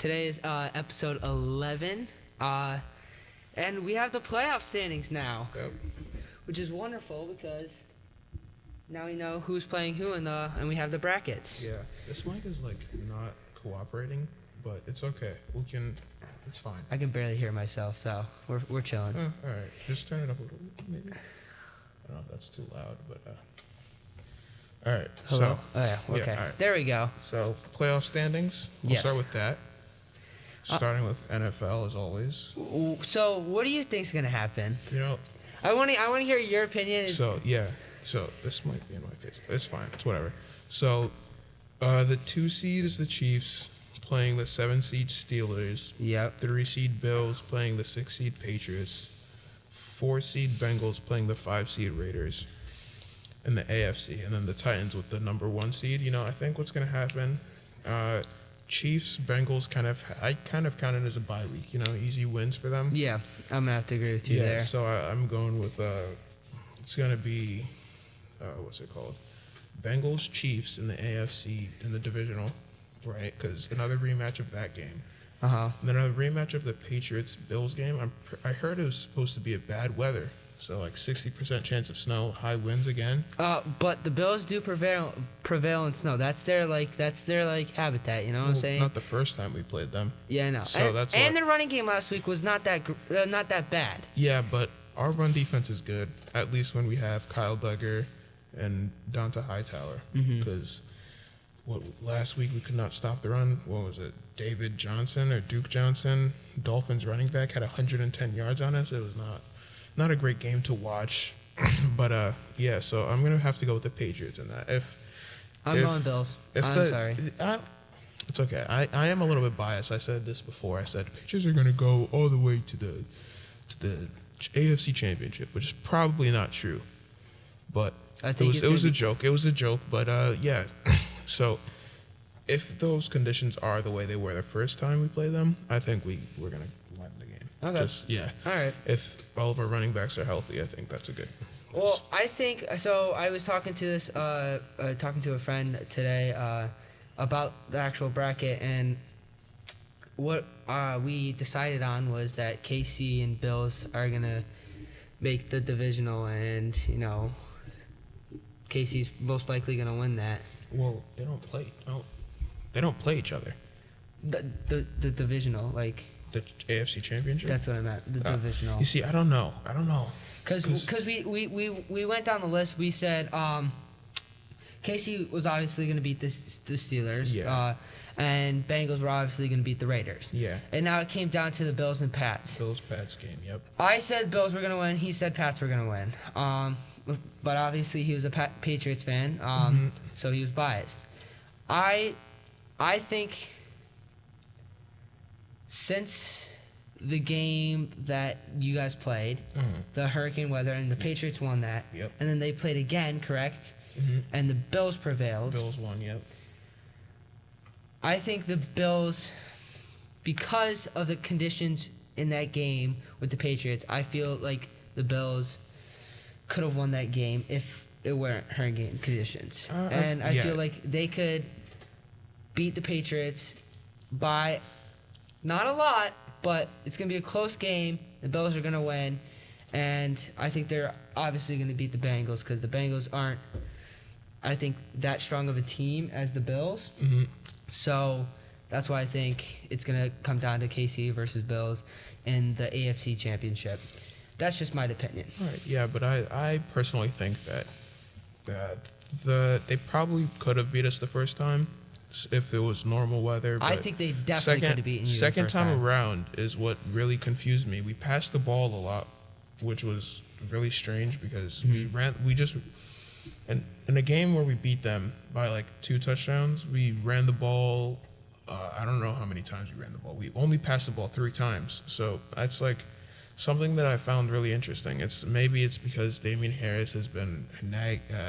Today is episode 11, and we have the playoff standings now, which is wonderful because now we know who's playing who, and we have the brackets. Yeah, this mic is like not cooperating, but it's okay. It's fine. I can barely hear myself, so we're chilling. All right, just turn it up a little bit, maybe. I don't know if that's too loud, but all right. Hello? So, okay. all right. There we go. So playoff standings. We'll start with that. Starting with NFL as always. So what do you think's gonna happen? You know, I want to hear your opinion. So this might be in my face, but it's fine. It's whatever. So, the 2 seed is the Chiefs playing the 7 seed Steelers. Yep. 3 seed Bills playing the 6 seed Patriots. 4 seed Bengals playing the 5 seed Raiders. In the AFC, and then the Titans with the number 1 seed. You know, I think what's gonna happen. Chiefs, Bengals I kind of count it as a bye week. You know, easy wins for them. Yeah, I'm gonna have to agree with you there. So I'm going with it's gonna be what's it called? Bengals, Chiefs in the AFC in the divisional, right? Because another rematch of that game. And then another rematch of the Patriots Bills game. I heard it was supposed to be a bad weather. So like 60% chance of snow, high winds again. But the Bills do prevail in snow. That's their habitat. You know what I'm saying? Not the first time we played them. Yeah, I know. So and their running game last week was not that bad. Yeah, but our run defense is good. At least when we have Kyle Duggar and Donta Hightower. Because last week we could not stop the run. What was it? David Johnson or Duke Johnson, Dolphins running back, had 110 yards on us. It was not a great game to watch, but so I'm gonna have to go with the Patriots in that. I'm going Bills. Sorry. It's okay. I am a little bit biased. I said this before. I said Patriots are gonna go all the way to the AFC Championship, which is probably not true, but it was a joke. It was a joke, but yeah. So if those conditions are the way they were the first time we played them, I think we're gonna win the game. Okay. All right. If all of our running backs are healthy, I think that's a good. Well, I think so. I was talking to a friend today about the actual bracket, and what we decided on was that KC and Bills are gonna make the divisional, and you know, KC's most likely gonna win that. Well, they don't play. They don't play each other. The divisional, like. The AFC Championship? That's what I meant. The divisional. You see, I don't know. Because we went down the list. We said KC was obviously going to beat the Steelers. Yeah. And Bengals were obviously going to beat the Raiders. Yeah. And now it came down to the Bills and Pats. Bills-Pats game, yep. I said Bills were going to win. He said Pats were going to win. But obviously he was a Patriots fan, so he was biased. I think since the game that you guys played, the hurricane weather, and the Patriots won that, and then they played again, correct? And the Bills prevailed. Bills won, yep. I think the Bills, because of the conditions in that game with the Patriots, I feel like the Bills could have won that game if it weren't hurricane conditions. And I feel like they could beat the Patriots by not a lot, but it's going to be a close game. The Bills are going to win. And I think they're obviously going to beat the Bengals because the Bengals aren't, I think, that strong of a team as the Bills. So that's why I think it's going to come down to KC versus Bills in the AFC Championship. That's just my opinion. All right, yeah, but I personally think that they probably could have beat us the first time if it was normal weather. But I think they definitely could have beaten you second the first time around is what really confused me. We passed the ball a lot, which was really strange because in a game where we beat them by like 2 touchdowns, we ran the ball. I don't know how many times we ran the ball. We only passed the ball 3 times. So that's like something that I found really interesting. Maybe it's because Damian Harris has been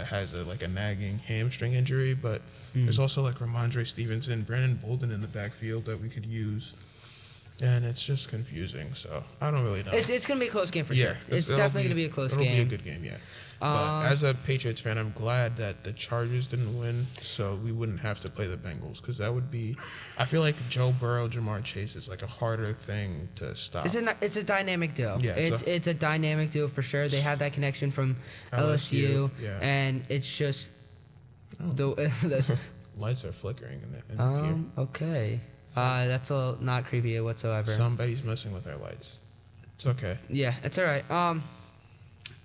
has a nagging hamstring injury, but there's also like Ramondre Stevenson, Brandon Bolden in the backfield that we could use. and it's just confusing. So I don't really know. It's gonna be a close game for sure. It's definitely gonna be a close game. It'll be a good game, yeah. But as a Patriots fan, I'm glad that the Chargers didn't win, so we wouldn't have to play the Bengals, because that would be. I feel like Joe Burrow, Jamar Chase is like a harder thing to stop. It's a dynamic duo. Yeah, it's a dynamic duo for sure. They have that connection from LSU, yeah. and it's just the Lights are flickering in here. Okay. That's not creepy whatsoever. Somebody's messing with our lights. It's okay. Yeah, it's all right.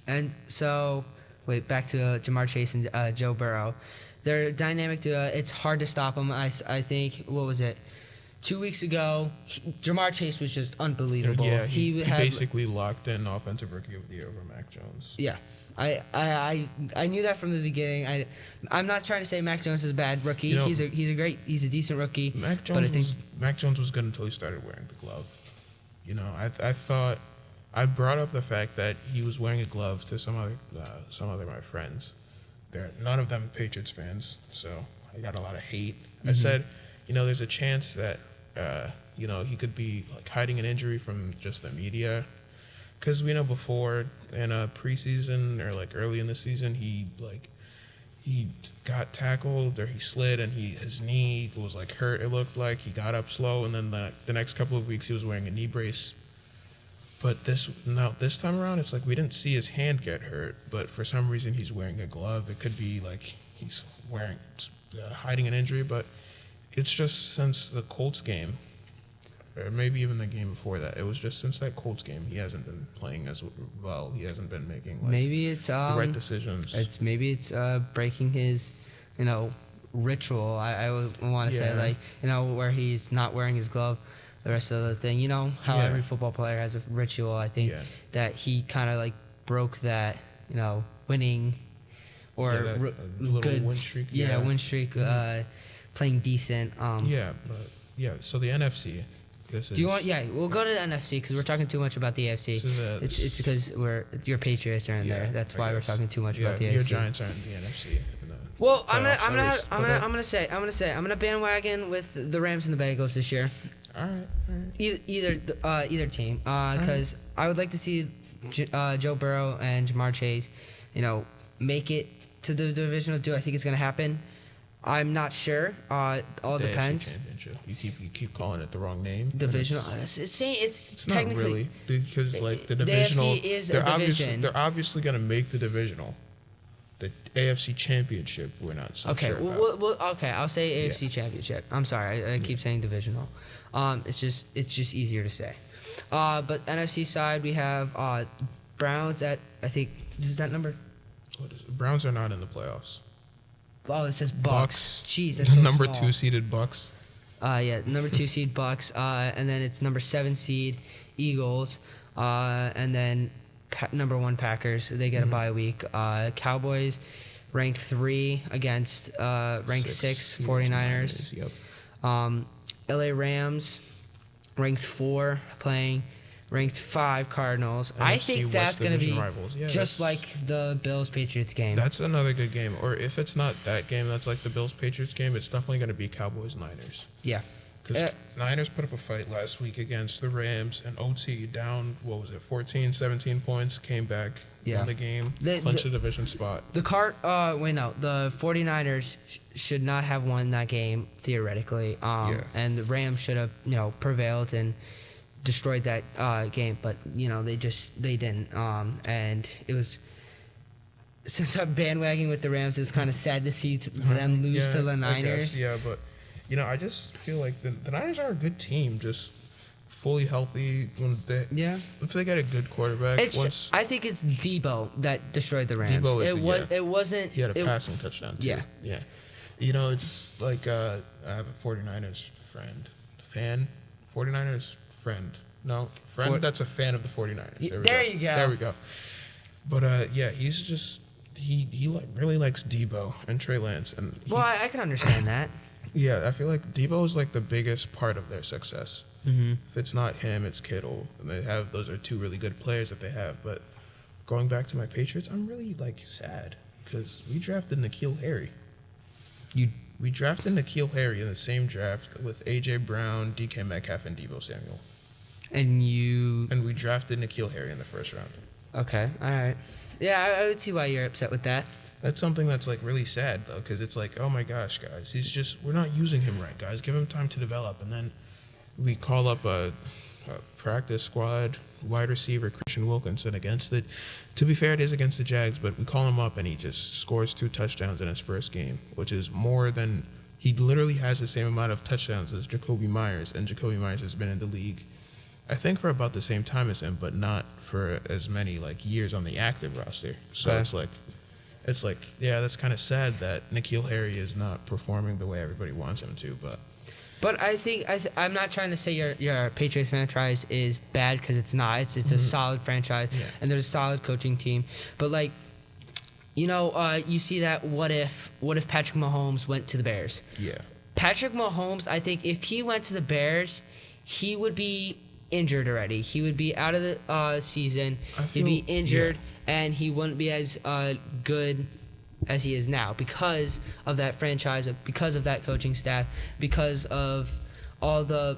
And so, wait, back to Jamar Chase and Joe Burrow. They're dynamic duo. It's hard to stop them. I think, what was it? 2 weeks ago, Jamar Chase was just unbelievable. Yeah, he basically locked in Offensive Rookie of the Year over Mac Jones. Yeah. I knew that from the beginning. I'm not trying to say Mac Jones is a bad rookie. He's a decent rookie. Mac Jones was good until he started wearing the glove. I thought I brought up the fact that he was wearing a glove to some other my friends. None of them Patriots fans, so I got a lot of hate. I said, there's a chance that he could be like hiding an injury from just the media. Because we know before in a preseason or like early in the season, he got tackled or he slid and his knee was like hurt. It looked like he got up slow, and then the next couple of weeks he was wearing a knee brace. But this time around, it's like we didn't see his hand get hurt, but for some reason he's wearing a glove. It could be like he's hiding an injury, but it's just since the Colts game. Or maybe even the game before that. It was just since that Colts game, he hasn't been playing as well. He hasn't been making the right decisions. It's breaking his, ritual. I would want to say where he's not wearing his glove the rest of the thing. How every football player has a ritual. I think that he kind of broke that winning or good win streak. Win streak. Playing decent. So the NFC. Do you want? Yeah, we'll go to the NFC because we're talking too much about the AFC. It's because your Patriots are in there. That's why we're talking too much about the AFC. Your Giants are in the NFC. Well, I'm gonna bandwagon with the Rams and the Bengals this year. All right. Either team, because I would like to see Joe Burrow and Jamar Chase, make it to the divisional duel. I think it's gonna happen. I'm not sure. All depends. You keep calling it the wrong name. Divisional. It's not really, because the divisional. The AFC is a division. They're obviously gonna make the divisional. The AFC Championship, we're not so sure about. Okay, I'll say AFC Championship. I'm sorry, I keep saying divisional. It's just easier to say. But NFC side, we have Browns at, I think, is that number? What is it? Browns are not in the playoffs. Oh, it says Bucks. Jeez, that's so number small. 2 seeded Bucks. Number 2 seed Bucks, and then it's number 7 seed Eagles, and then number 1 Packers. They get a bye week. Cowboys ranked 3 against ranked 6 49ers. Yep. LA Rams ranked 4 playing ranked 5 Cardinals. NFC I think that's going to be just like the Bills-Patriots game. That's another good game. Or if it's not that game, that's like the Bills-Patriots game, it's definitely going to be Cowboys-Niners. Yeah. Because Niners put up a fight last week against the Rams, and OT down, 14, 17 points, came back, won the game, clinched the division spot. The 49ers should not have won that game, theoretically. And the Rams should have, prevailed and destroyed that game, but they didn't. And it was, since I'm bandwagoning with the Rams, it was kind of sad to see them lose to the Niners. But I just feel like the Niners are a good team, just fully healthy. If they get a good quarterback. I think it's Deebo that destroyed the Rams. It wasn't. He had a passing touchdown too. Yeah. It's like I have a 49ers fan. 49ers friend. No, friend that's a fan of the 49ers. There you go. There we go. But he's just he really likes Deebo and Trey Lance, and I can understand that. Yeah, I feel like Deebo is like the biggest part of their success. Mm-hmm. If it's not him, it's Kittle, and those are 2 really good players that they have. But going back to my Patriots, I'm really sad because we drafted N'Keal Harry. We drafted N'Keal Harry in the same draft with A.J. Brown, DK Metcalf, and Deebo Samuel. And you... And we drafted N'Keal Harry in the first round. Okay, all right. Yeah, I would see why you're upset with that. That's something that's like really sad though, because it's like, oh my gosh, guys, we're not using him right, guys. Give him time to develop, and then we call up a practice squad wide receiver Christian Wilkinson against it. To be fair, it is against the Jags, but we call him up and he just scores 2 touchdowns in his first game, which is more than he literally has the same amount of touchdowns as Jacoby Myers, and Jacoby Myers has been in the league, I think, for about the same time as him, but not for as many like years on the active roster. So Okay. it's like, yeah, that's kind of sad that N'Keal Harry is not performing the way everybody wants him to. But I think I'm not trying to say your Patriots franchise is bad, because it's not. It's a solid franchise, and there's a solid coaching team. But like, you see that what if Patrick Mahomes went to the Bears? Yeah. Patrick Mahomes, I think if he went to the Bears, he would be injured already. He would be out of the season. He'd be injured, and he wouldn't be as good as he is now, because of that franchise, because of that coaching staff, because of all the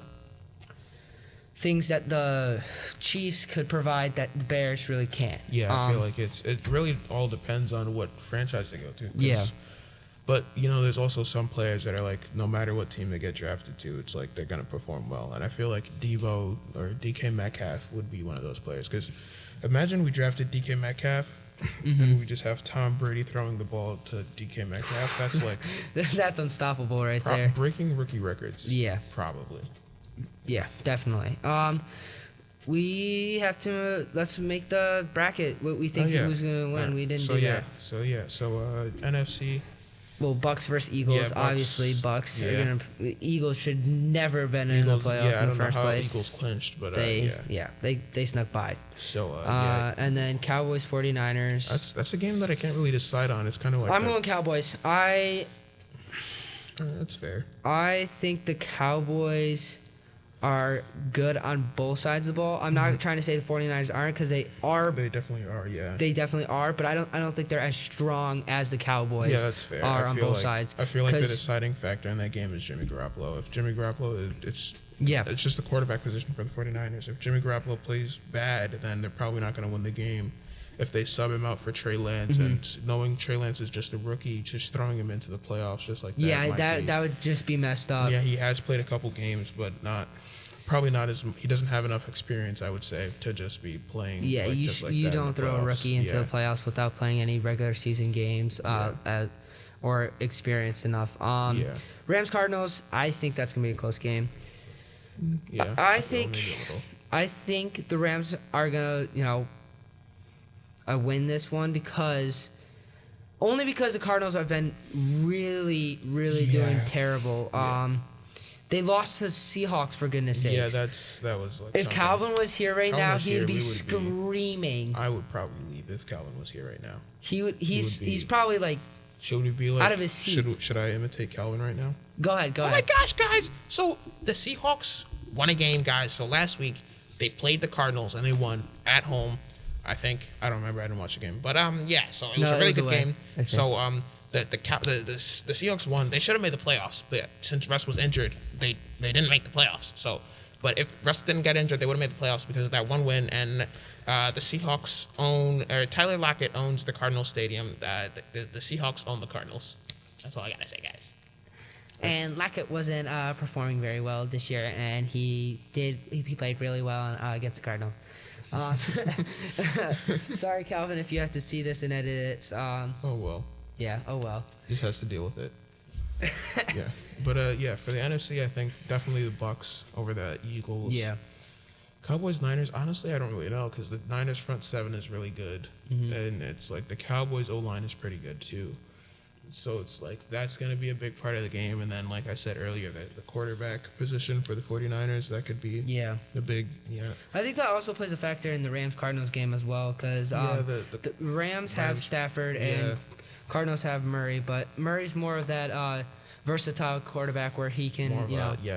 things that the Chiefs could provide that the Bears really can't. Yeah, I feel like it really all depends on what franchise they go to. Yeah. But, there's also some players that are like, no matter what team they get drafted to, it's like they're going to perform well. And I feel like Deebo or DK Metcalf would be one of those players. Because imagine we drafted DK Metcalf and we just have Tom Brady throwing the ball to DK Metcalf. That's like... That's unstoppable right there. Breaking rookie records. Yeah. Probably. Yeah, definitely. We have to... Let's make the bracket. What we think who's going to win. Yeah. We didn't do that. So NFC... Well, Bucks versus Eagles. Yeah, Bucks. Obviously, Bucks Yeah. are gonna. Eagles should never have been in the playoffs in the first I don't know how place. Eagles clinched, but They snuck by. So And then Cowboys 49ers. that's a game that I can't really decide on. It's kind of like I'm going Cowboys. That's fair. I think the Cowboys are good on both sides of the ball. I'm not trying to say the 49ers aren't, because they are. They definitely are. Yeah. They definitely are, but I don't think they're as strong as the Cowboys. Yeah, that's fair. Are on both sides. I feel like the deciding factor in that game is Jimmy Garoppolo. If Jimmy Garoppolo, it's just the quarterback position for the 49ers. If Jimmy Garoppolo plays bad, then they're probably not going to win the game. If they sub him out for Trey Lance, and knowing Trey Lance is just a rookie, just throwing him into the playoffs just like that. Yeah, that would just be messed up. Yeah, he has played a couple games, but probably not as he doesn't have enough experience, I would say, to just be playing. Yeah, you don't throw a rookie into the playoffs without playing any regular season games or experience enough. Rams Cardinals, I think that's gonna be a close game. Yeah, I think the Rams are gonna win this one, because the Cardinals have been really doing terrible. They lost to the Seahawks, for goodness sakes. Yeah, that was like. If Calvin was here right now, he'd be we would screaming. I would probably leave if Calvin was here right now. He's probably like. Should we be like out of his seat? Should I imitate Calvin right now? Go ahead. Oh my gosh, guys! So the Seahawks won a game, guys. So last week they played the Cardinals and they won at home. I think I don't remember. I didn't watch the game, but yeah. So it was a really good game. Okay. So the Seahawks won. They should have made the playoffs, but since Russ was injured, they didn't make the playoffs. So, but if Russ didn't get injured, they would have made the playoffs because of that one win. And the Seahawks Tyler Lockett owns the Cardinals Stadium. The Seahawks own the Cardinals. That's all I gotta say, guys. And Lockett wasn't performing very well this year, and he played really well against the Cardinals. Sorry, Calvin, if you have to see this and edit it. Oh well. Yeah. Oh well. Just has to deal with it. Yeah. But for the NFC, I think definitely the Bucks over the Eagles. Yeah. Cowboys, Niners, honestly, I don't really know, because the Niners front seven is really good, and it's like the Cowboys O-line is pretty good too. So it's like that's going to be a big part of the game. And then, like I said earlier, the quarterback position for the 49ers, that could be the big, I think that also plays a factor in the Rams-Cardinals game as well, because the Rams have Stafford and Cardinals have Murray, but Murray's more of that versatile quarterback where he can,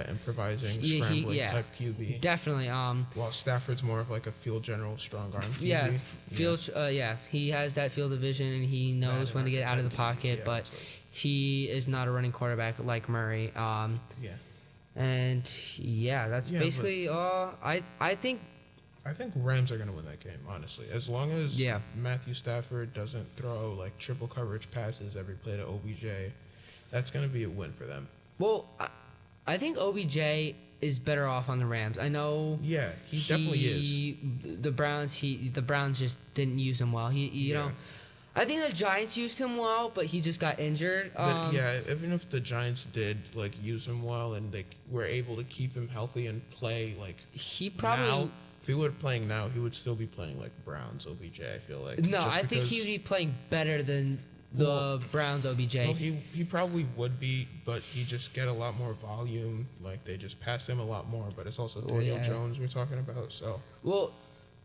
improvising, scrambling type QB. Definitely. While Stafford's more of like a field general, strong arm QB. He has that field of vision and he knows when to get out of the pocket, but he is not a running quarterback like Murray. And yeah, that's Yeah, basically all. I think I think Rams are gonna win that game, honestly. As long as Yeah. Matthew Stafford doesn't throw like triple coverage passes every play to OBJ, that's gonna be a win for them. well, I think OBJ is better off on the Rams. I know. Yeah, he definitely is. The Browns just didn't use him well. He you Yeah. know, I think the Giants used him well, but he just got injured. Yeah, even if the Giants did like use him well and they were able to keep him healthy and play like He probably now, if he were playing now, he would still be playing like Browns OBJ. I feel like no. just I think because- he would be playing better than the Well, Browns OBJ. No, he probably would be, but he just get a lot more volume. Like they just pass him a lot more. But it's also Daniel yeah. Jones we're talking about. So Well,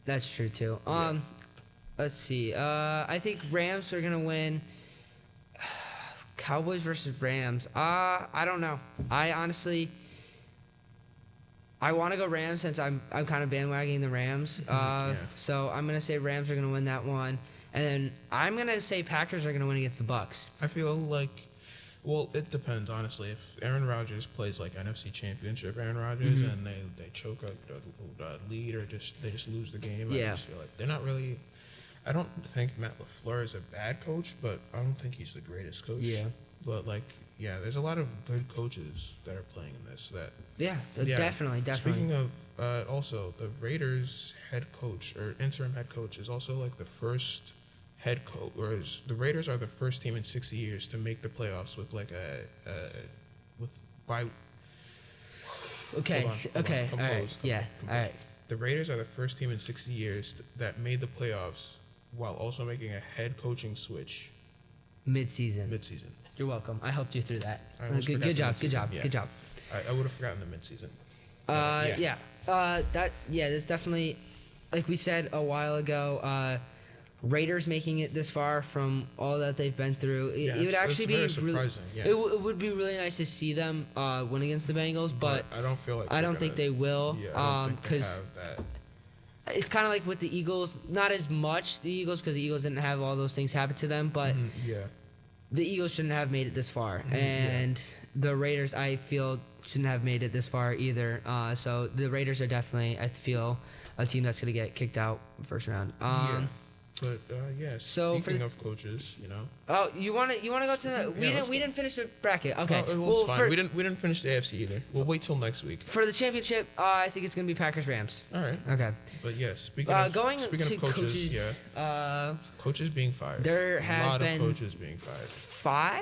that's true too. Let's see. I think Rams are gonna win. Cowboys versus Rams. I don't know. I honestly, I want to go Rams since I'm kind of bandwagoning the Rams. Yeah. So I'm gonna say Rams are gonna win that one, and then I'm gonna say Packers are gonna win against the Bucks. I feel like, well, it depends honestly. If Aaron Rodgers plays like NFC Championship Aaron Rodgers and they choke a lead or they just lose the game, I Yeah. just feel like they're not really. I don't think Matt LaFleur is a bad coach, but I don't think he's the greatest coach. Yeah. But like, yeah, there's a lot of good coaches that are playing in this. Yeah, Yeah. definitely. Speaking of, also the Raiders head coach or interim head coach is also like the first head coach, or the Raiders are the first team in 60 years to make the playoffs with like by. Okay. Hold on, Okay. All right. compose. Yeah. All right. The Raiders are the first team in 60 years that made the playoffs while also making a head coaching switch Mid-season. midseason. You're welcome. I helped you through that. I almost Good, forgot good the job. Good midseason, job. yeah. Good job. I would have forgotten the midseason. Yeah. That's definitely, like we said a while ago, Raiders making it this far from all that they've been through. Yeah, It would it's actually be very really, surprising, yeah. it would be really nice to see them win against the Bengals, but I don't feel like I they're don't think gonna- they will. Yeah, I don't think they Because have that. it's kind of like with the Eagles, not as much the Eagles because the Eagles didn't have all those things happen to them, but Yeah. the Eagles shouldn't have made it this far, and the Raiders, I feel, shouldn't have made it this far either. So the Raiders are definitely, I feel, a team that's gonna get kicked out first round. Yeah. But yeah. so for Speaking the- of coaches, you know. Oh, you wanna go to the? let's We didn't finish the bracket. Okay. Oh, well, it's fine. We didn't finish the AFC either. We'll wait till next week. For the championship, I think it's gonna be Packers Rams. All right. Okay. But yeah, speaking Going of to coaches, yeah, coaches being fired. there a has lot been of coaches being fired.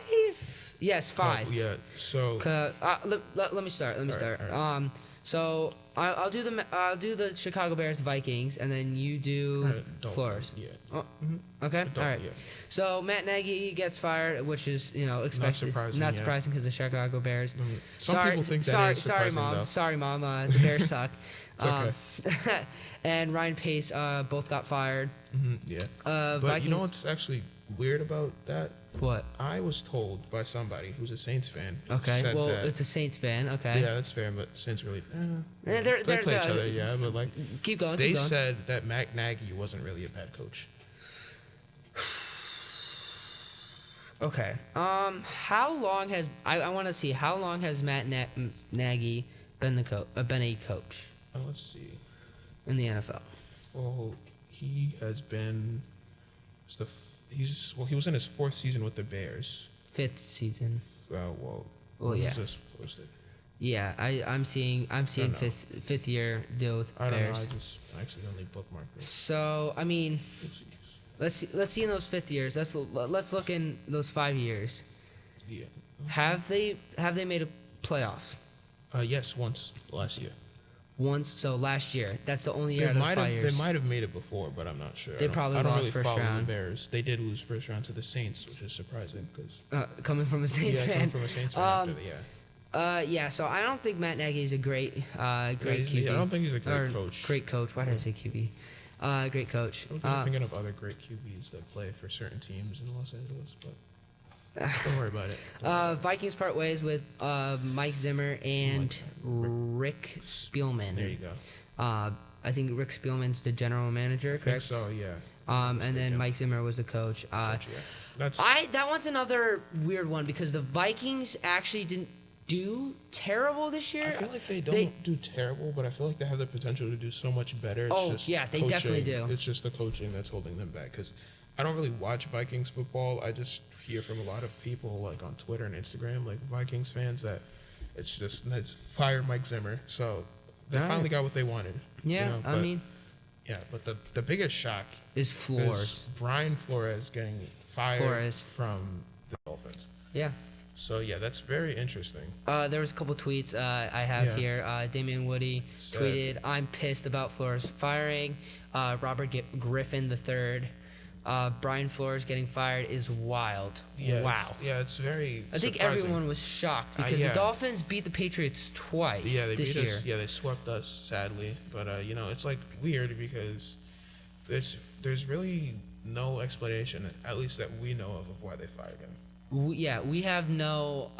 5. Yes, 5. Yeah. So Let me start. all right. So I'll do the Chicago Bears, Vikings, and then you do Dolphins, Flores. Yeah. Oh, okay. All right. Yeah. So Matt Nagy gets fired, which is expected. surprising, Not yeah. surprising because the Chicago Bears. Some people think that is sorry, surprising, mom. though. Sorry, mom. The Bears suck. It's okay. And Ryan Pace both got fired. Yeah. But Viking- you know what's actually weird about that? What? I was told by somebody who's a Saints fan. Okay. said Well, that, it's a Saints fan. Okay. yeah, that's fair, but Saints really They're they play each good. other, yeah, but like Keep going. they keep going. said that Matt Nagy wasn't really a bad coach. Okay. How long has I want to see how long has Matt Nagy been a coach Let's see. in the NFL? Well, he has been. He was in his 4th season with the Bears. 5th season. Well, Well, when yeah. was this posted? Yeah, I'm seeing know. fifth year deal with I don't know. Bears. I just accidentally bookmarked it. So I mean, Oopsies. let's see in those 5th years. Let's look in those 5 years. Yeah. Have they made a playoffs Yes, once last year. once? So last year, that's the only year They out of the 5 years. They might have made it before, but I'm not sure. They probably I don't lost really first follow round. The Bears. They did lose first round to the Saints, which is surprising because Coming from a Saints coming fan. from a Saints fan after that, yeah. Yeah, so I don't think Matt Nagy is a great he's- QB. I don't think he's a great Or coach. Great coach. Why did I say QB? Great coach. I'm just thinking of other great QBs that play for certain teams in Los Angeles, but don't worry about it. Vikings part ways with Mike Zimmer and Rick Spielman. There you go. I think Rick Spielman's the general manager, I think correct? so, yeah. And then Mike Zimmer was the coach. Gotcha, yeah. That's That one's another weird one because the Vikings actually do terrible this year. I feel like they don't do terrible, but I feel like they have the potential to do so much better. It's They definitely do. It's just the coaching that's holding them back. Because I don't really watch Vikings football. I just hear from a lot of people like on Twitter and Instagram, like Vikings fans, that it's fire Mike Zimmer. So they finally got what they wanted. Yeah, you know, but the biggest shock is Flores. Brian Flores getting fired from the Dolphins. Yeah. So, yeah, that's very interesting. There was a couple tweets I have here. Damian Woody tweeted, "I'm pissed about Flores firing." Robert Griffin III. Brian Flores getting fired is wild. Yeah, wow. It's very I think surprising. everyone was shocked because the Dolphins beat the Patriots twice they this beat year. us. Yeah, they swept us, sadly. But, it's, like, weird because there's really no explanation, at least that we know of why they fired him. We have no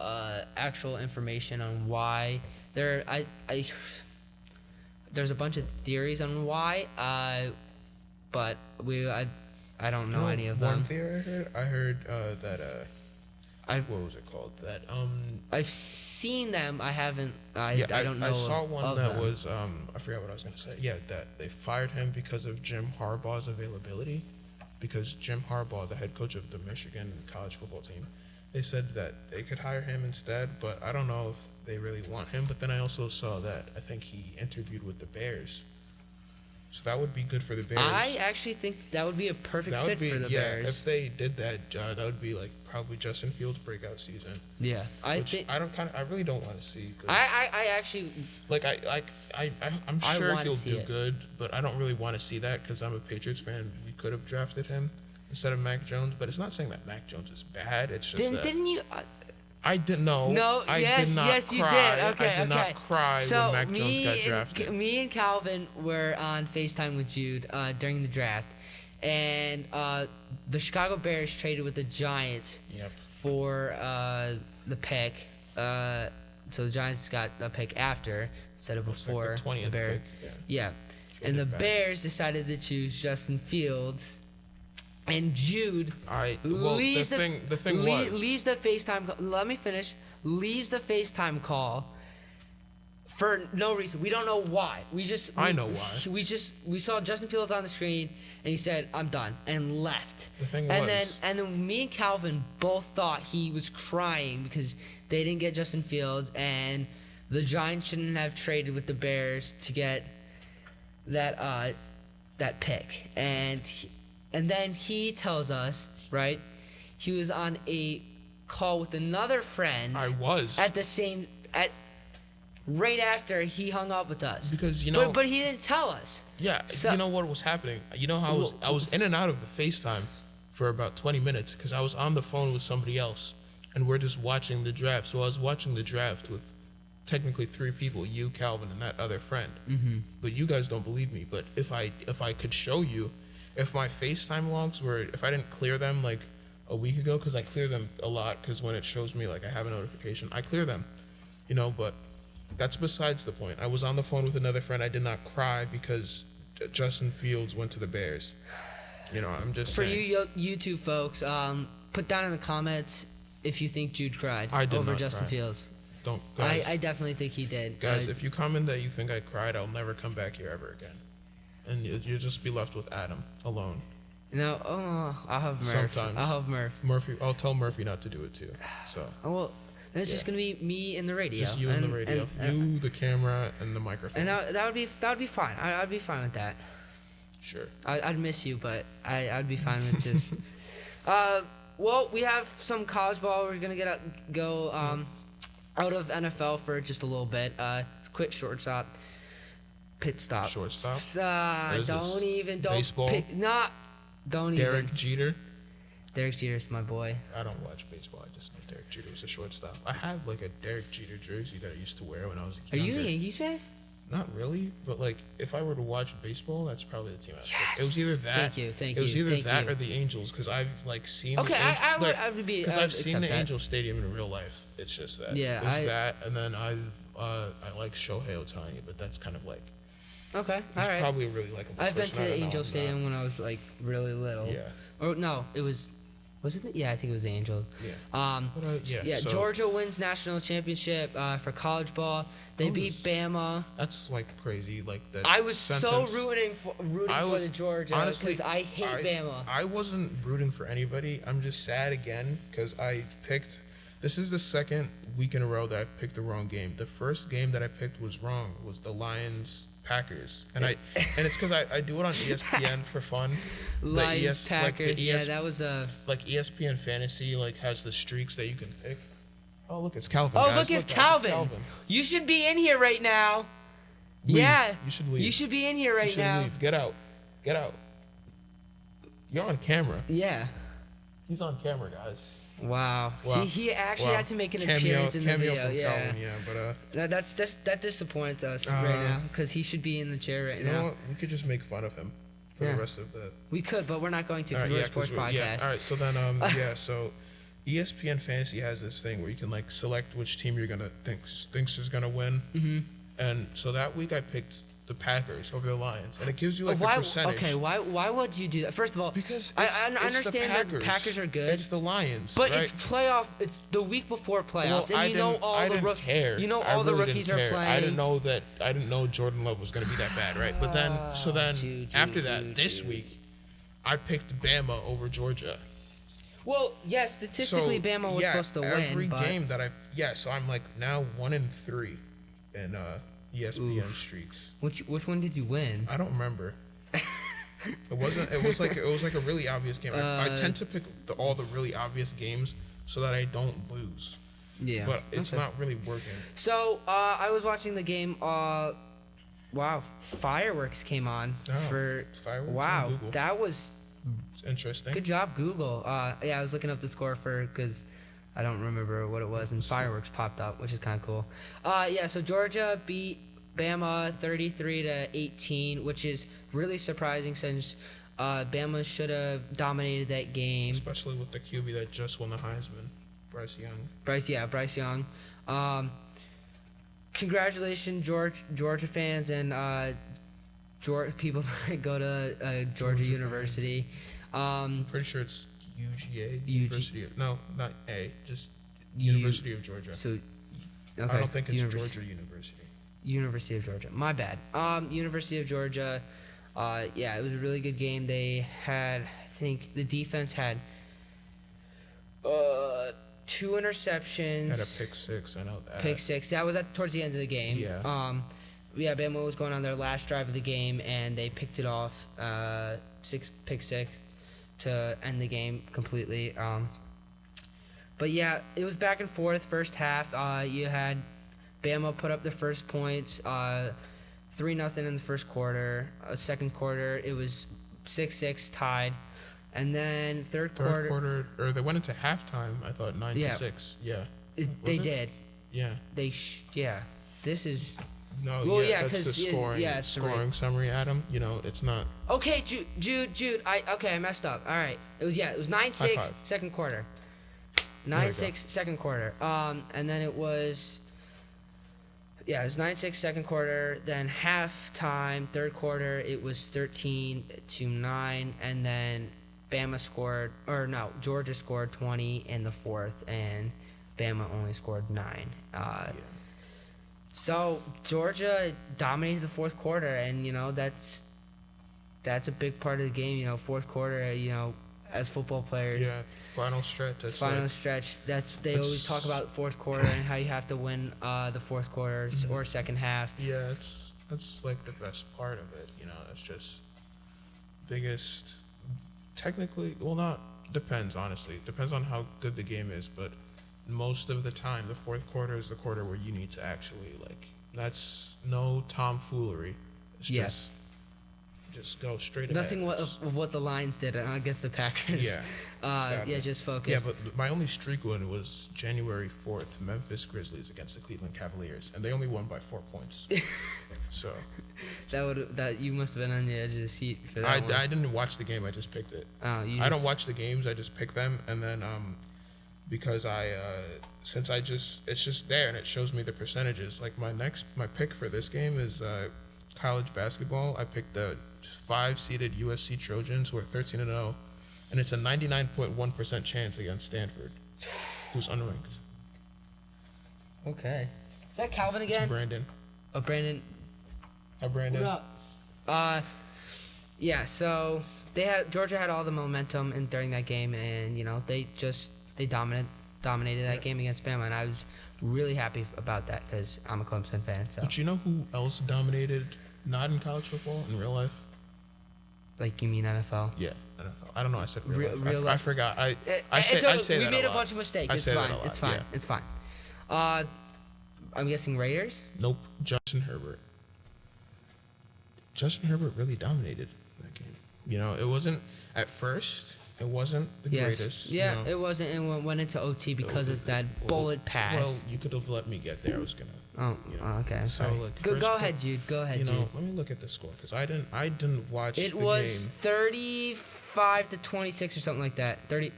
actual information on why. There's a bunch of theories on why, but I don't know any of them. One theory I heard that what was it called? That I've seen them. I haven't. I don't know. I saw one that them. was I forgot what I was gonna say. Yeah, that they fired him because of Jim Harbaugh's availability. Because Jim Harbaugh, the head coach of the Michigan college football team, they said that they could hire him instead, but I don't know if they really want him. But then I also saw that I think he interviewed with the Bears. So that would be good for the Bears. I actually think that would be a perfect fit for the Bears. If they did that, that would be like probably Justin Fields' breakout season. Yeah, I really don't want to see. I actually I'm sure he'll do it. good, but I don't really want to see that because I'm a Patriots fan. We could have drafted him instead of Mac Jones, but it's not saying that Mac Jones is bad. It's just didn't you? I didn't know. No, I yes, did not yes, cry. you did. Okay, I did not cry when Mac Jones got drafted. Me and Calvin were on FaceTime with Jude during the draft, and the Chicago Bears traded with the Giants for the pick. So the Giants got the pick after instead of before like the 20th Bears. pick. Yeah. And the Bears decided to choose Justin Fields. And Jude leaves the thing was leaves the FaceTime. Let me finish. Leaves the FaceTime call for no reason. We don't know why. I know why. We saw Justin Fields on the screen, and he said, "I'm done," and left. The thing was, then me and Calvin both thought he was crying because they didn't get Justin Fields, and the Giants shouldn't have traded with the Bears to get that pick, And then he tells us, right, he was on a call with another friend. I was. Right after he hung up with us. Because, But he didn't tell us. Yeah, So, you know what was happening? You know how I was in and out of the FaceTime for about 20 minutes because I was on the phone with somebody else, and we're just watching the draft. So I was watching the draft with technically 3 people, you, Calvin, and that other friend. Mm-hmm. But you guys don't believe me. But if I could show you, if my FaceTime logs if I didn't clear them like a week ago, because I clear them a lot, because when it shows me like I have a notification, I clear them, but that's besides the point. I was on the phone with another friend. I did not cry because Justin Fields went to the Bears. I'm just saying. For you YouTube folks, put down in the comments if you think Jude cried over Justin Fields. Don't, guys. I definitely think he did. Guys, if you comment that you think I cried, I'll never come back here ever again. And you'll just be left with Adam alone. No, I'll have Murph. Sometimes. I'll have Murph. I'll tell Murphy not to do it too. So. Well, then it's just gonna be me and the radio. Just you and the radio. You, the camera, and the microphone. And that would be fine. I'd be fine with that. Sure. I'd miss you, but I'd be fine with just. Well, we have some college ball. We're gonna go out of NFL for just a little bit. Quick shortstop. Pit stop. Shortstop. Don't baseball. Don't Derek even. Jeter. Derek Jeter's my boy. I don't watch baseball. I just know Derek Jeter was a shortstop. I have like a Derek Jeter jersey that I used to wear when I was younger. Are you a Yankees fan? Not really, but like if I were to watch baseball, that's probably the team I would. Yes. It was either that. Thank you. It was either that or the Angels, because I've like seen. Okay, I would be. Because I've seen the Angel Stadium in real life. It's just that. Yeah, it's that, and then I like Shohei Ohtani, but that's kind of like. Okay, he's all right. Probably a really likable I've been person. to the Angel Stadium when I was like really little. Yeah. Or no, it was wasn't it? Yeah, I think it was the Angels. Yeah. Yeah. So Georgia wins national championship for college ball. They beat Bama. that's like crazy. Like that. I was sentence. so rooting for the Georgia honestly, because I hate Bama. I wasn't rooting for anybody. I'm just sad again because I picked. This is the second week in a row that I've picked the wrong game. The first game that I picked was wrong. Was the Lions Packers, and it's because I do it on ESPN for fun. Lions Packers. Yeah, that was a. Like ESPN Fantasy has the streaks that you can pick. Oh look, it's Calvin. Oh guys. look, it's guys, Calvin. You should be in here right now. Leave. Yeah. You should leave. You should be in here right now. Leave. Get out. Get out. You're on camera. Yeah. He's on camera, guys. Wow. He actually had to make an appearance in the cameo video. from Yeah. Calvin, yeah, but That disappoints us right now because he should be in the chair right you now. know what? We could just make fun of him for the rest of the. We could, but we're not going to because we're a sports podcast. Yeah. All right. So then, so ESPN Fantasy has this thing where you can like select which team you're gonna thinks is gonna win. Mm-hmm. And so that week I picked the Packers over the Lions, and it gives you like the percentage. Okay, why would you do that? First of all, Because I it's understand the that the Packers are good. It's the Lions, But right? it's playoff. It's the week before playoffs, Well, and you know all the didn't care. You know I all the really rookies didn't are care. playing. I didn't know Jordan Love was gonna be that bad, right? But then, after that, this week, I picked Bama over Georgia. Well, yes, statistically, Bama was supposed to win. Every but game that so I'm like now 1-3 in ESPN streaks. Which one did you win? I don't remember. It was like a really obvious game. I tend to pick all the really obvious games so that I don't lose. Yeah, but it's not really working. So I was watching the game. Wow, fireworks came on for fireworks. Wow, that was it's interesting. Good job, Google. Yeah, I was looking up the score because I don't remember what it was, and fireworks popped up, which is kind of cool. Yeah, so Georgia beat Bama 33-18, which is really surprising since Bama should have dominated that game. Especially with the QB that just won the Heisman, Bryce Young. Bryce Young. Congratulations, Georgia fans and people that go to Georgia University. Pretty sure it's UGA. University of, no, not A, just University of Georgia. So, okay. I don't think it's Georgia University. University of Georgia. My bad. University of Georgia. Yeah, it was a really good game. They had, I think, the defense had 2 interceptions. Had a pick six. I know that. Pick six. That was towards the end of the game. Yeah. Yeah, Bama was going on their last drive of the game, and they picked it off, pick six, to end the game completely. But yeah, it was back and forth. First half, you had Bama put up the first points, 3-0 in the first quarter. Second quarter, it was 6-6 tied, and then third quarter, or they went into halftime. I thought 9-6. Yeah. They did. Yeah. Yeah. This is. No, well, yeah, because that's the scoring summary, Adam. You know, it's not. Okay, Jude. I messed up. All right, it was 9-6 second quarter. 9-6 second quarter. And then it was 9-6 second quarter. Then halftime, third quarter, it was 13-9, and then Georgia scored 20 in the fourth, and Bama only scored 9. So Georgia dominated the fourth quarter, and that's a big part of the game. Fourth quarter, as football players. Yeah, final stretch. They always talk about fourth quarter and how you have to win the fourth quarter or second half. Yeah, that's like the best part of it. That's just biggest. Technically, well, not depends. Honestly, depends on how good the game is, but. Most of the time, the fourth quarter is the quarter where you need to actually that's no tomfoolery. It's just go straight ahead. Nothing of what the Lions did against the Packers. Yeah. Just focus. Yeah, but my only streak win was January 4th, Memphis Grizzlies against the Cleveland Cavaliers, and they only won by 4 points. So that you must have been on the edge of the seat for that one. I didn't watch the game. I just picked it. I don't watch the games. I just pick them, and then because it's just there and it shows me the percentages. Like my pick for this game is college basketball. I picked the 5-seeded USC Trojans who are 13-0 and it's a 99.1% chance against Stanford, who's unranked. Okay. Is that Calvin It's again? Brandon. Oh, Brandon. Hi, Brandon. What up? Yeah. So Georgia had all the momentum during that game, and they dominated that game against Bama, and I was really happy about that because I'm a Clemson fan. So, But you know who else dominated, not in college football, in real life? like, you mean NFL? Yeah, NFL. I don't know. I said real life. Real I life. forgot. I It's say okay. that We made a a lot. bunch of mistakes. I It's say that fine. a lot, It's fine. yeah. It's fine. I'm guessing Raiders. Nope. Justin Herbert. Justin Herbert really dominated that game. It wasn't at first. It wasn't the greatest. Yeah, it wasn't, and went into OT because of that bullet pass. Well, you could have let me get there. I was gonna. Okay. I'm So, sorry. like, Go first ahead, Jude. Go ahead, Jude. Let me look at the score because I didn't watch It the was game. 35 to 26 or something like that. 35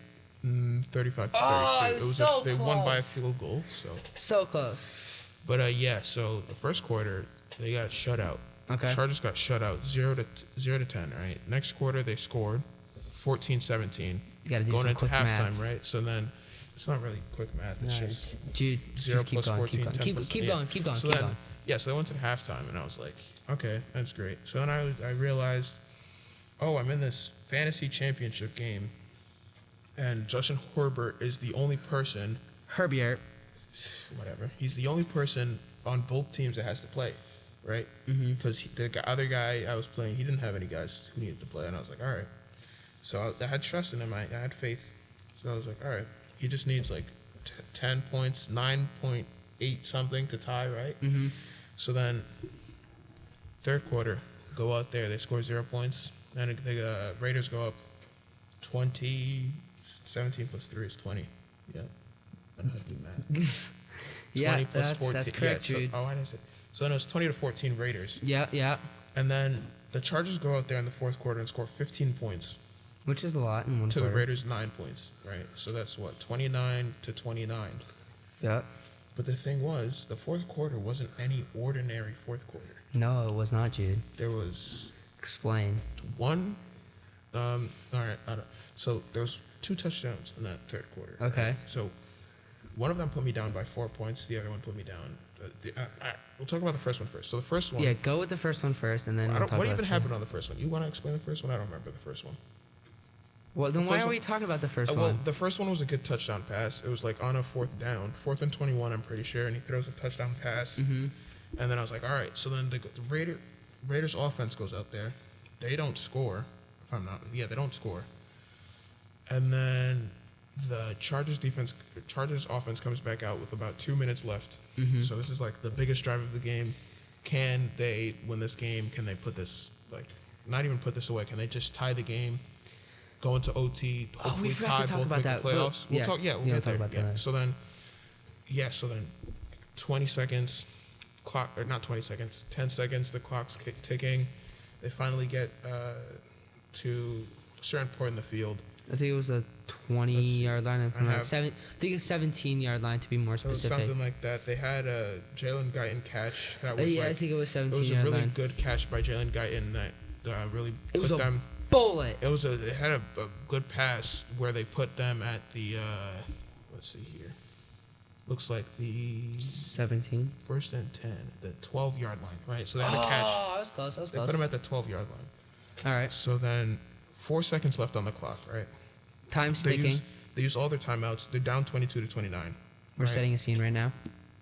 to 32. Oh, it was so They won by a close. field goal. So close. But so the first quarter they got shut out. Okay. Chargers got shut out 0 to 10. Right. Next quarter they scored 14-17. You gotta do going some into quick halftime. math. Right. So then it's not really quick math. It's just Jude, 0 just keep plus going, 14, keep going. 10 plus Keep yeah. going. Keep going. So Keep then, going. yeah, so they went to halftime, and I was like, okay, that's great. So then I realized, I'm in this fantasy championship game, and Justin Herbert is the only person, Herbiert. whatever, he's the only person on both teams that has to play, right? Because the other guy I was playing, he didn't have any guys who needed to play, and I was like, all right. So I had trust in him. I had faith. So I was like, all right, he just needs like 10 points, 9.8 something to tie, right? So then, third quarter, go out there, they score 0 points, and the Raiders go up 17 plus 3 is 20. Yeah. I know how to do math. 20 Yeah, plus 14. that's correct, Jude. Why did I say? So then it was 20 to 14 Raiders. Yeah. And then the Chargers go out there in the fourth quarter and score 15 points Which is a lot in one to quarter. the Raiders' 9 points, right? So that's what, 29 to 29. Yeah. But the thing was, the fourth quarter wasn't any ordinary fourth quarter. No, it was not, Jude. There was Explain. one. All right. So there was 2 touchdowns in that third quarter. Okay. So one of them put me down by 4 points. The other one put me down. We'll talk about the first one first. So the first one. Yeah, go with the first one first, and then we'll talk what about even the happened on the first one? You want to explain the first one? I don't remember the first one. Well, then The why first are one- we talking about the first Well, one? the first one was a good touchdown pass. It was like on a 4th down, 4th and 21, I'm pretty sure, and he throws a touchdown pass. And then I was like, all right. So then the Raiders offense goes out there. They don't score. They don't score. And then the Chargers offense comes back out with about 2 minutes left. So this is like the biggest drive of the game. Can they win this game? Can they put this, not even put this away? Can they just tie the game? Go into OT, hopefully we forgot tie, to talk both about make that. the playoffs. We'll talk. Yeah, we'll get talk there. about Yeah. that. So then, 20 seconds, clock, or not 20 seconds, 10 seconds. The clock's ticking. They finally get to a certain point in the field. I think it was a 20-yard line. I have- I think it's 17-yard line to be more It was specific. something like that. They had a Jalen Guyton catch that was I think it was it was a 17-yard really line. good catch by Jalen Guyton that really It was put a them. bullet. It had a good pass where they put them at the let's see here. Looks like the 17. 1st and 10, the 12-yard line, right? So they had a catch. Oh, I was close. They put them at the 12-yard line. All right. So then 4 seconds left on the clock, right? Time's They ticking. use all their timeouts. They're down 22 to 29. We're right? setting a scene right now.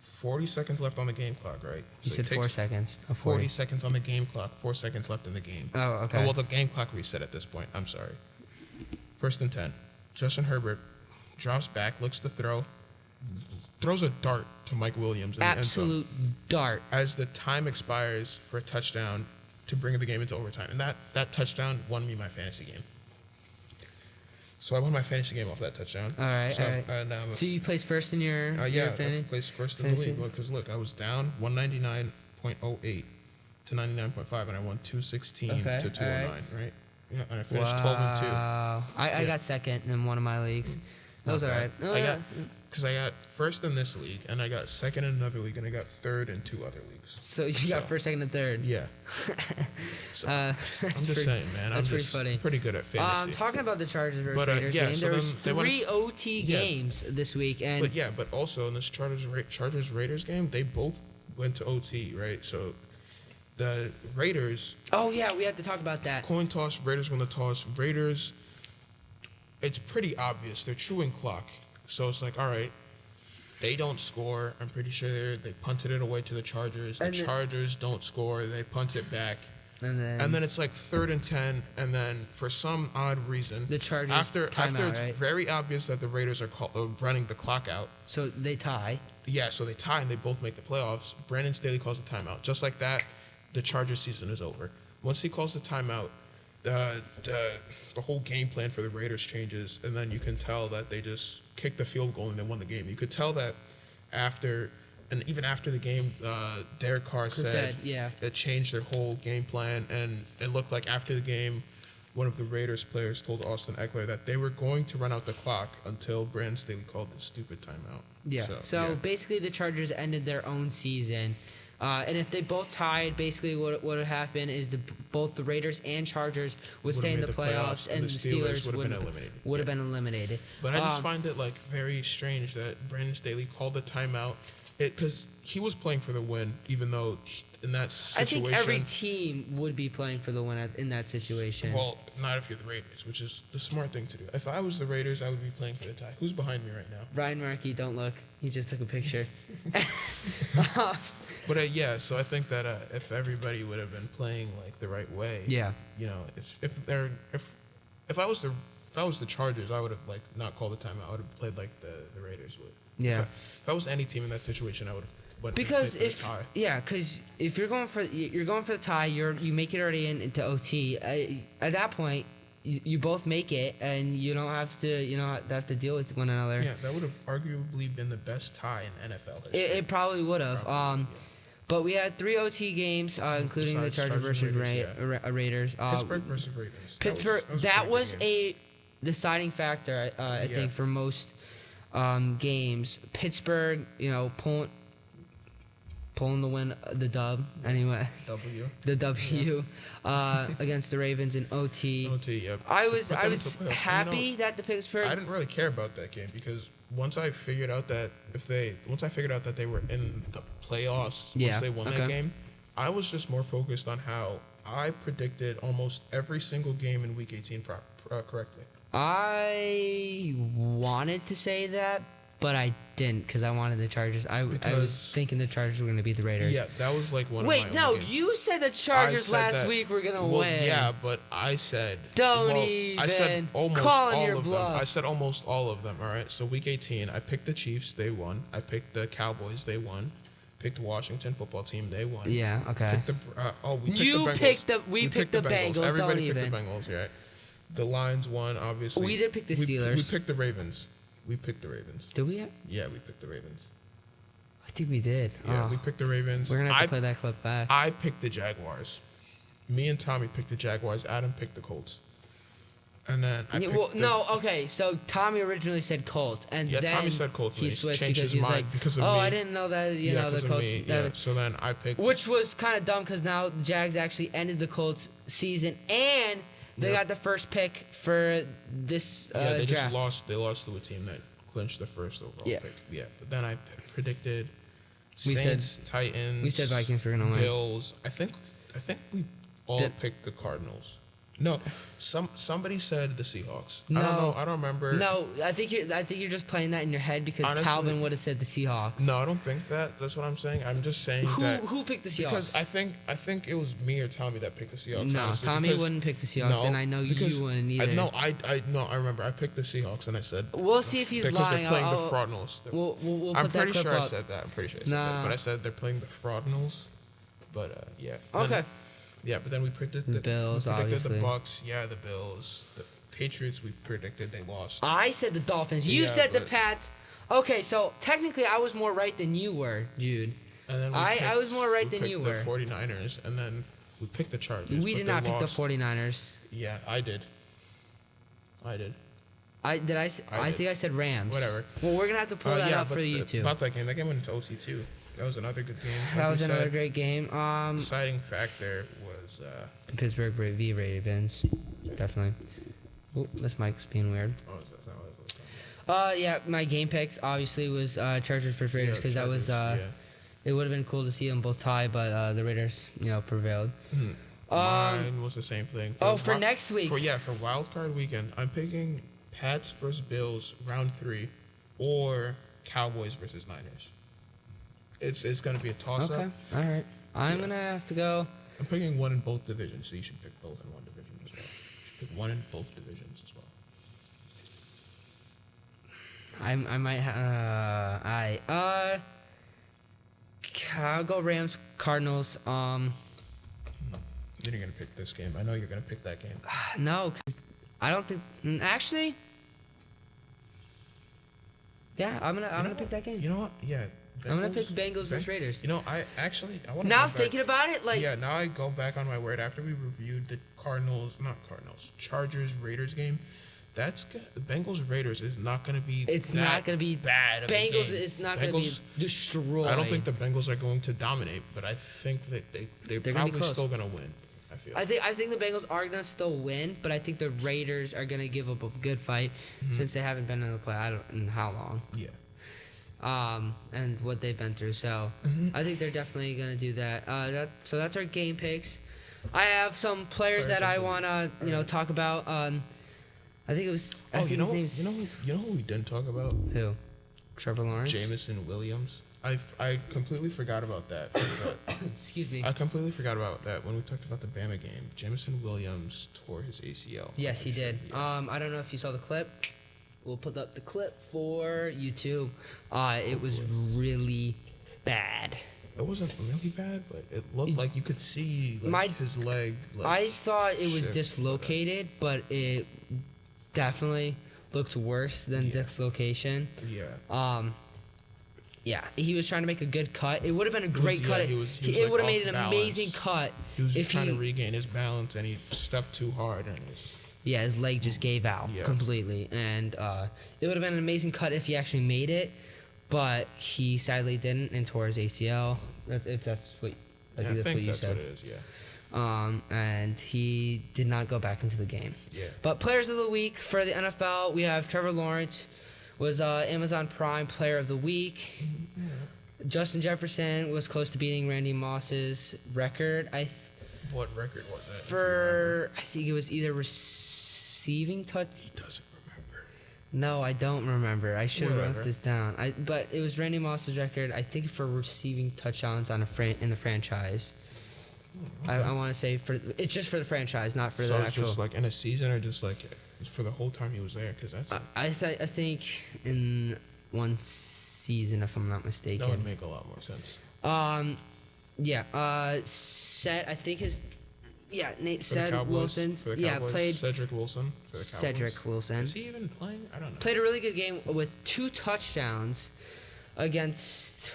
40 seconds left on the game clock, right? You So said it 4 takes seconds. 40 seconds on the game clock, 4 seconds left in the game. Oh, okay. Oh, well, the game clock reset at this point. I'm sorry. 1st and 10. Justin Herbert drops back, looks to throw, throws a dart to Mike Williams in the end zone. Absolute dart. As the time expires for a touchdown to bring the game into overtime. And that touchdown won me my fantasy game. So I won my fantasy game off that touchdown. All right, So, all right. And, So you placed first in your yeah, fantasy? I placed first in the fantasy? league. Because look, I was down 199.08 to 99.5, and I won 216 Okay, to 209, all right? Yeah, and I finished 12 and 2. Wow. I Yeah. got second in one of my leagues. That was all right. Because I got first in this league, and I got second in another league, and I got third in 2 other leagues. So you got So- first, second, and third. Yeah. So, That's I'm just pretty- saying, man. That's I'm pretty just funny. pretty good at fantasy. Talking about the Chargers versus But, Raiders yeah, game, so there then was they went 3 to- OT yeah. games this week, and But also in this Chargers Raiders game, they both went to OT, right? So the Raiders oh yeah, we have to talk about that. coin toss. Raiders win the toss. Raiders. It's pretty obvious they're chewing clock. So it's like, all right, they don't score. I'm pretty sure they punted it away to the Chargers. The And then- Chargers don't score. They punt it back. And then It's like 3rd and 10, and then for some odd reason, The Chargers after timeout, it's right? very obvious that the Raiders are running the clock out. so they tie. Yeah, so they tie and they both make the playoffs. Brandon Staley calls the timeout. Just like that, the Chargers season is over. Once he calls the timeout, the whole game plan for the Raiders changes, and then you can tell that they just kicked the field goal and they won the game. You could tell that even after the game, Derek Carr said yeah. it changed their whole game plan, and it looked like after the game, one of the Raiders players told Austin Eckler that they were going to run out the clock until Brandon Staley called the stupid timeout. Yeah. So basically, the Chargers ended their own season. And if they both tied, basically what would happen is both the Raiders and Chargers would stay in made the the playoffs, playoffs, and the Steelers would have been eliminated. Would have been eliminated. But I just find it like very strange that Brandon Staley called the timeout, because he was playing for the win, even though in that I situation. think every team would be playing for the win in that situation. Well, not if you're the Raiders, which is the smart thing to do. If I was the Raiders, I would be playing for the tie. Who's behind me right now? Ryan Markey, don't look. He just took a picture. But so I think that if everybody would have been playing like the right way, Yeah. you know, if I was the Chargers, I would have like not called the timeout. I would have played like the Raiders would. Yeah. If I was any team in that situation, I would have went Because and played for the tie. because if you're going for the tie, you make it already into OT. At that point, you both make it, and you don't have to deal with one another. Yeah, that would have arguably been the best tie in NFL history. It probably would have. But we had 3 OT games, including Besides the Chargers versus Raiders, Raiders. Pittsburgh versus Ravens. Pittsburgh. That was a pretty good game. A deciding factor, I think, for most games. Pittsburgh, pulling the win, the dub anyway. The W against the Ravens in OT. OT, yep. I To was put them into playoffs. happy that the Pittsburgh. I didn't really care about that game because once I figured out that they were in the playoffs, once they won that game, I was just more focused on how I predicted almost every single game in Week 18 correctly. I wanted to say that, but I didn't because I wanted the Chargers. I was thinking the Chargers were going to beat the Raiders. Yeah, that was like one Wait, of my no, only games. you said the Chargers said last that- week were going to well, win. Yeah, but I said Don't I said even almost call on all your of them. bluff. I said almost all of them. All right. So Week 18, I picked the Chiefs. They won. I picked the Cowboys. They won. Picked the Washington football team. They won. Yeah, okay. Picked the, we picked You the Bengals. picked the- we picked the Bengals, Everybody don't picked even. the Bengals. Yeah. The Lions won. Obviously. We did pick the We Steelers. picked the Ravens. We picked the Ravens. Did we? Yeah, we picked the Ravens. I think we did. Yeah, Oh, we picked the Ravens. we're going to have to play that clip back. I picked the Jaguars. Me and Tommy picked the Jaguars. Adam picked the Colts. And then I picked okay. So Tommy originally said Colts, and Yeah, then Tommy said Colts, and he he switched changed because his he was mind like, because of "Oh, me." I didn't know that." yeah, The because of Colts. me. Yeah. So then I picked. Which was kind of dumb because now the Jags actually ended the Colts season, and they Yep. got the first pick for this Yeah, they just draft. lost. They lost to a team that clinched the first overall Yeah. pick. Yeah, but then I predicted We said- Saints, Titans. we said Vikings were gonna win. Bills. I think we all Did- picked the Cardinals. No, somebody said the Seahawks. No. I don't know. I don't remember. No, I think you're just playing that in your head because Honestly- Calvin would have said the Seahawks. No, I don't think that. That's what I'm saying. I'm just saying that. Who picked the Seahawks? Because I think it was me or Tommy that picked the Seahawks. No, honestly, Tommy because- wouldn't pick the Seahawks, and I know you wouldn't either. I remember. I picked the Seahawks, and I said. We'll see if he's because lying. they're playing I'll- the Cardinals. We'll I'm put that pretty clip sure I up. said that. I'm pretty sure I said Nah. that. But I said they're playing the Cardinals. But yeah. Okay. Yeah, but then we predicted the Bills, We predicted obviously. the Bucks. Yeah, the Bills. The Patriots. We predicted they lost. I said the Dolphins. You Yeah, said the but- Pats. Okay, so technically I was more right than you were, Jude. And then I was more right we than picked you the were. 49ers, and then we picked the Chargers. We but did they not pick the lost. 49ers. Yeah, I did. I did. I did. think I said Rams. Whatever. Well, we're gonna have to pull that up but for you two. About that game went into OT too. That was another good game. That Like was we another said, great game. deciding factor was was. Pittsburgh v. Ravens. Definitely. Oh, this mic's being weird. Oh, is that not what it was? Yeah, my game picks obviously was Chargers versus Raiders because that was it would have been cool to see them both tie, but the Raiders prevailed. Mine was the same thing. For next week. For wild card weekend, I'm picking Pats versus Bills round 3, or Cowboys versus Niners. It's gonna be a toss up. Okay, all right. I'm gonna have to go. I'm picking one in both divisions, so you should pick both in one division as well. You should pick one in both divisions as well. I might. I'll go Rams Cardinals. Then you're gonna pick this game. I know you're gonna pick that game. No, because I don't think. Actually, yeah, I'm gonna pick that game. You know what? Yeah. I'm gonna pick Bengals versus Raiders. You know, I want to. Now thinking about it, like now I go back on my word after we reviewed the Chargers Raiders game. That's good. The Bengals Raiders is not gonna be. It's not gonna be bad. Bengals is not gonna be destroyed. I don't think the Bengals are going to dominate, but I think that they're probably still gonna win. I think the Bengals are gonna still win, but I think the Raiders are gonna give up a good fight since they haven't been in the play. I don't know how long. Yeah. And what they've been through. So I think they're definitely gonna do that. So that's our game picks. I have some players that I wanna talk about. I think it was. You know who we didn't talk about? Who? Trevor Lawrence. Jamison Williams. I completely forgot about that. Excuse me. I completely forgot about that when we talked about the Bama game. Jamison Williams tore his ACL. Yes, he did. Yeah. I don't know if you saw the clip. We'll put up the clip for YouTube. It was really bad. It wasn't really bad, but it looked like you could see his leg. I thought it was dislocated, but it definitely looked worse than dislocation. Yeah. Yeah, he was trying to make a good cut. It would have been a great cut. It would have made an amazing cut. He was trying to regain his balance, and he stepped too hard, and it was just... Yeah, his leg just gave out completely, and it would have been an amazing cut if he actually made it, but he sadly didn't and tore his ACL. If that's what, I think that's what it is. Yeah. And he did not go back into the game. Yeah. But players of the week for the NFL, we have Trevor Lawrence, was Amazon Prime Player of the Week. Yeah. Justin Jefferson was close to beating Randy Moss's record. What record was that? I think it was either receiving touch. He doesn't remember. No, I don't remember. I should have wrote this down. But it was Randy Moss's record. I think for receiving touchdowns in the franchise. Okay. I want to say it's just for the franchise, not for the actual. So just like in a season, or just like for the whole time he was there? Because that's. I think in one season, if I'm not mistaken. That would make a lot more sense. Yeah. I think his. Yeah, Nate Wilson. Played Cedric Wilson. For the Cedric Wilson. Is he even playing? I don't know. Played a really good game with 2 touchdowns against.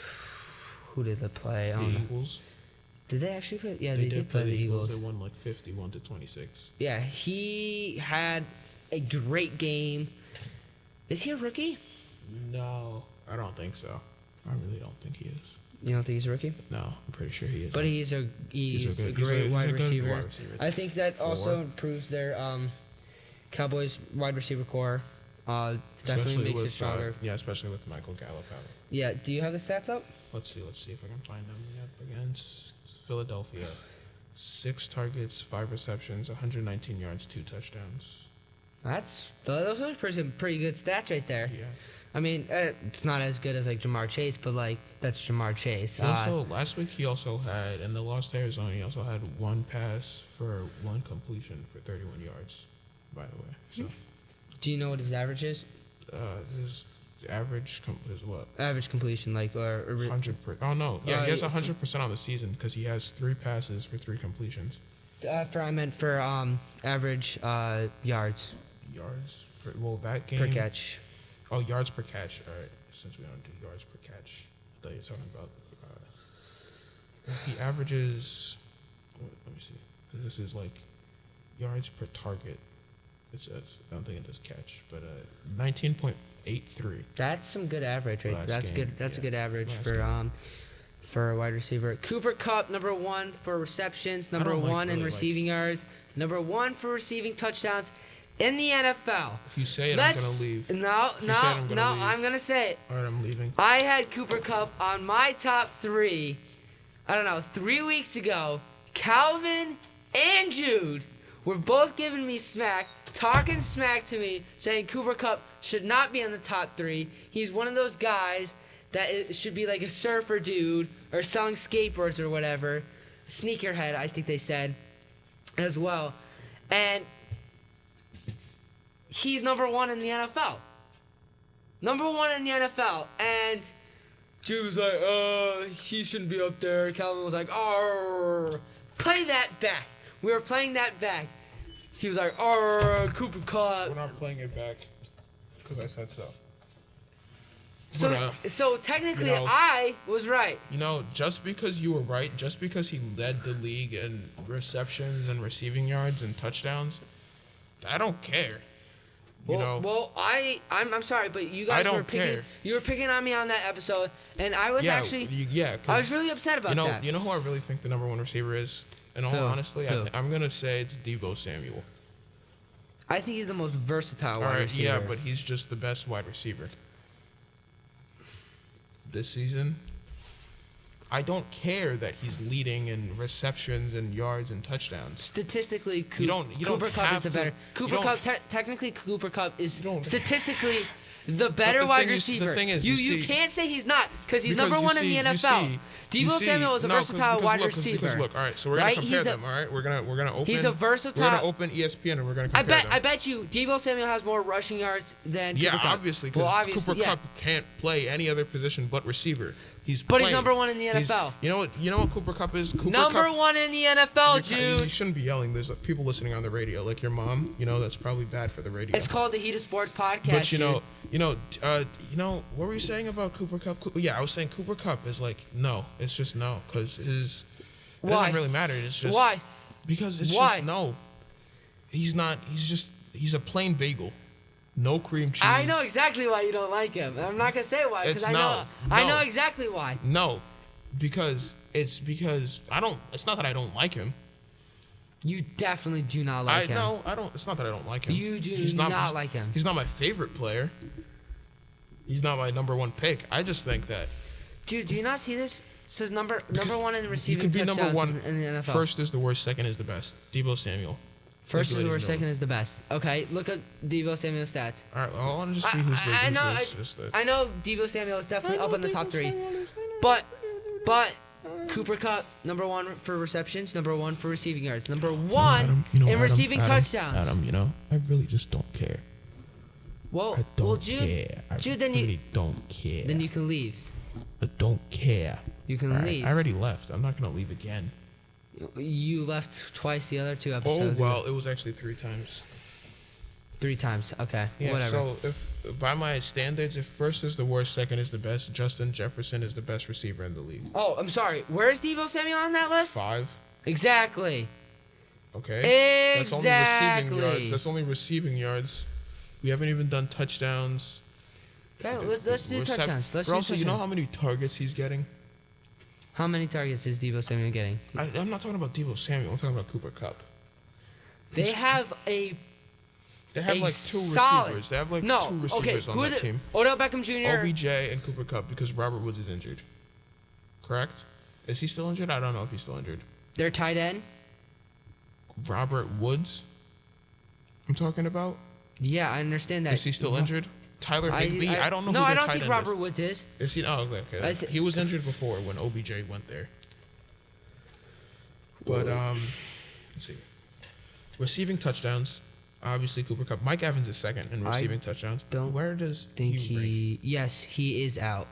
Who did they play? The Eagles. Did they actually play? Yeah, they did play the Eagles. They won like 51-26. Yeah, he had a great game. Is he a rookie? No, I don't think so. I really don't think he is. You don't think he's a rookie? No, I'm pretty sure he is. But he's a great wide receiver. I think that also improves their Cowboys wide receiver core. Definitely makes it stronger. Especially with Michael Gallup out. Yeah, do you have the stats up? Let's see if I can find them. Yep, against Philadelphia. 6 targets, 5 receptions, 119 yards, 2 touchdowns. Those are pretty good stats right there. Yeah. I mean, it's not as good as like Jamar Chase, but like that's Jamar Chase. Last week he also had, in the loss to Arizona, he also had 1 pass for 1 completion for 31 yards. By the way, so. Do you know what his average is? His average is what? Average completion, like or 100%. Oh no, yeah, he has 100% on the season because he has 3 passes for 3 completions. I meant for average yards. Yards? That game. Per catch. Oh, yards per catch. All right, since we don't do yards per catch, I thought you were talking about. He averages. Let me see. This is like yards per target. It says. I don't think it does catch, but 19.83. That's some good average, right? That's good. That's a good average for for a wide receiver. Cooper Kupp, number 1 for receptions, number don't 1 in really receiving yards, number 1 for receiving touchdowns in the NFL. If you say it, I'm going to leave. No, If you say it, I'm gonna leave. I'm going to say it. All right, I'm leaving. I had Cooper Kupp on my top 3, 3 weeks ago. Calvin and Jude were both giving me smack, talking smack to me, saying Cooper Kupp should not be on the top 3. He's one of those guys that it should be like a surfer dude or selling skateboards or whatever. Sneakerhead, I think they said, as well. And he's number 1 in the NFL. Number 1 in the NFL. And Jude was like, he shouldn't be up there. Calvin was like, play that back. We were playing that back. He was like, Cooper Kupp. We're not playing it back because I said so. So technically, you know, I was right. You know, just because you were right, just because he led the league in receptions and receiving yards and touchdowns, I don't care. I'm sorry, but you guys were picking. care. You were picking on me on that episode, and I was I was really upset about that. You know who I really think the number 1 receiver is? In all honesty, I'm gonna say it's Deebo Samuel. I think he's the most versatile wide receiver. Yeah, but he's just the best wide receiver. This season, I don't care that he's leading in receptions and yards and touchdowns. Statistically, Cooper Kupp is the better. Technically, Cooper Kupp is statistically the better wide receiver. The thing is, you can't say he's not because he's number 1 in the NFL. Deebo Samuel is a versatile wide receiver. Look, all right, so we're gonna compare them. All right, we're gonna open. He's a versatile. We're gonna open ESPN and we're gonna compare them. I bet you Deebo Samuel has more rushing yards than Cooper Kupp. Obviously, because Cooper Kupp can't play any other position but receiver. He's number 1 in the NFL. You know what Cooper Kupp is? Number 1 in the NFL, Jude. You shouldn't be yelling. There's people listening on the radio, like your mom. You know that's probably bad for the radio. It's called the Heat of Sports podcast. But what were you saying about Cooper Kupp? I was saying Cooper Kupp is like no. It's just no because it doesn't really matter. It's just why? Because it's just no. He's not. He's a plain bagel. No cream cheese. I know exactly why you don't like him. I'm not gonna say why because I know exactly why. No, because I don't. It's not that I don't like him. You definitely do not like him. No, I don't. It's not that I don't like him. You do not like him. He's not my favorite player. He's not my number 1 pick. I just think that. Dude, do you not see this? It says number 1 in receiving touchdowns. You can be number 1 in the NFL. First is the worst. Second is the best. Deebo Samuel. First is the worst. Second is the best. Okay, look at Deebo Samuel's stats. All right, well, I want to just see who's the. I know Deebo Samuel is definitely up in the top 3, but Cooper Kupp, number 1 for receptions, number 1 for receiving yards, number 1 in receiving touchdowns. Adam, I really just don't care. Jude, then you don't care. Then you can leave. I don't care. You can leave. I already left. I'm not gonna leave again. You left twice the other 2 episodes. Oh well, it was actually 3 times. 3 times. Okay. Yeah. Whatever. So if by my standards, if first is the worst, second is the best, Justin Jefferson is the best receiver in the league. Oh, I'm sorry. Where's Deebo Samuel on that list? 5. Exactly. Okay. That's only receiving yards. That's only receiving yards. We haven't even done touchdowns. Okay, let's do touchdowns. You know how many targets he's getting? How many targets is Deebo Samuel getting? I'm not talking about Deebo Samuel. I'm talking about Cooper Kupp. They have like 2 receivers. They have like 2 receivers on that team. Odell Beckham Jr. OBJ and Cooper Kupp because Robert Woods is injured. Correct? Is he still injured? I don't know if he's still injured. Their tight end? Robert Woods? I'm talking about? Yeah, I understand that. Is he still injured? Tyler Higbee? I don't know who No, I their don't tight think end Robert Woods is. Is he? Oh, okay. He was injured before when OBJ went there. But, let's see. Receiving touchdowns, obviously Cooper Kupp. Mike Evans is second in receiving touchdowns. Where does he rank? Yes, he is out.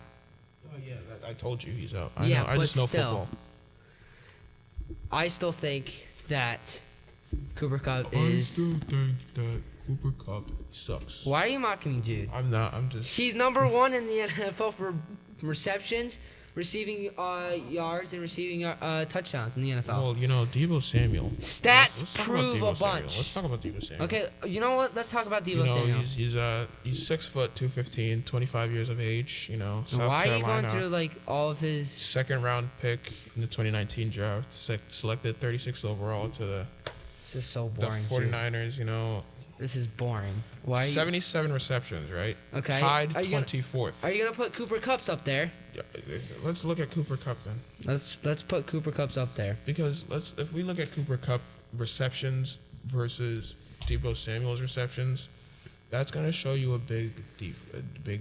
Oh, yeah, I told you he's out. I just know football. I still think that Cooper Kupp I still think that Cooper Kupp sucks. Why are you mocking me, Jude? I'm not. I'm just. He's number 1 in the NFL for receptions, receiving yards and receiving touchdowns in the NFL. Well, Deebo Samuel. Stats Let's talk prove about Deebo a Samuel. bunch. Let's talk about Deebo Samuel. Okay, you know what? Let's talk about Deebo Samuel. He's 6 foot 215, 25 years of age. South Why Carolina. are you going through like all of his? Second round pick in the 2019 draft, selected 36th overall to This is so the boring. 49ers. This is boring. Why? 77 receptions, right? Okay. Tied Are you gonna- 24th. Are you gonna put Cooper Kupp's up there? Yeah, let's look at Cooper Kupp then. Let's put Cooper Kupp's up there. Because if we look at Cooper Kupp receptions versus Deebo Samuel's receptions, that's gonna show you a big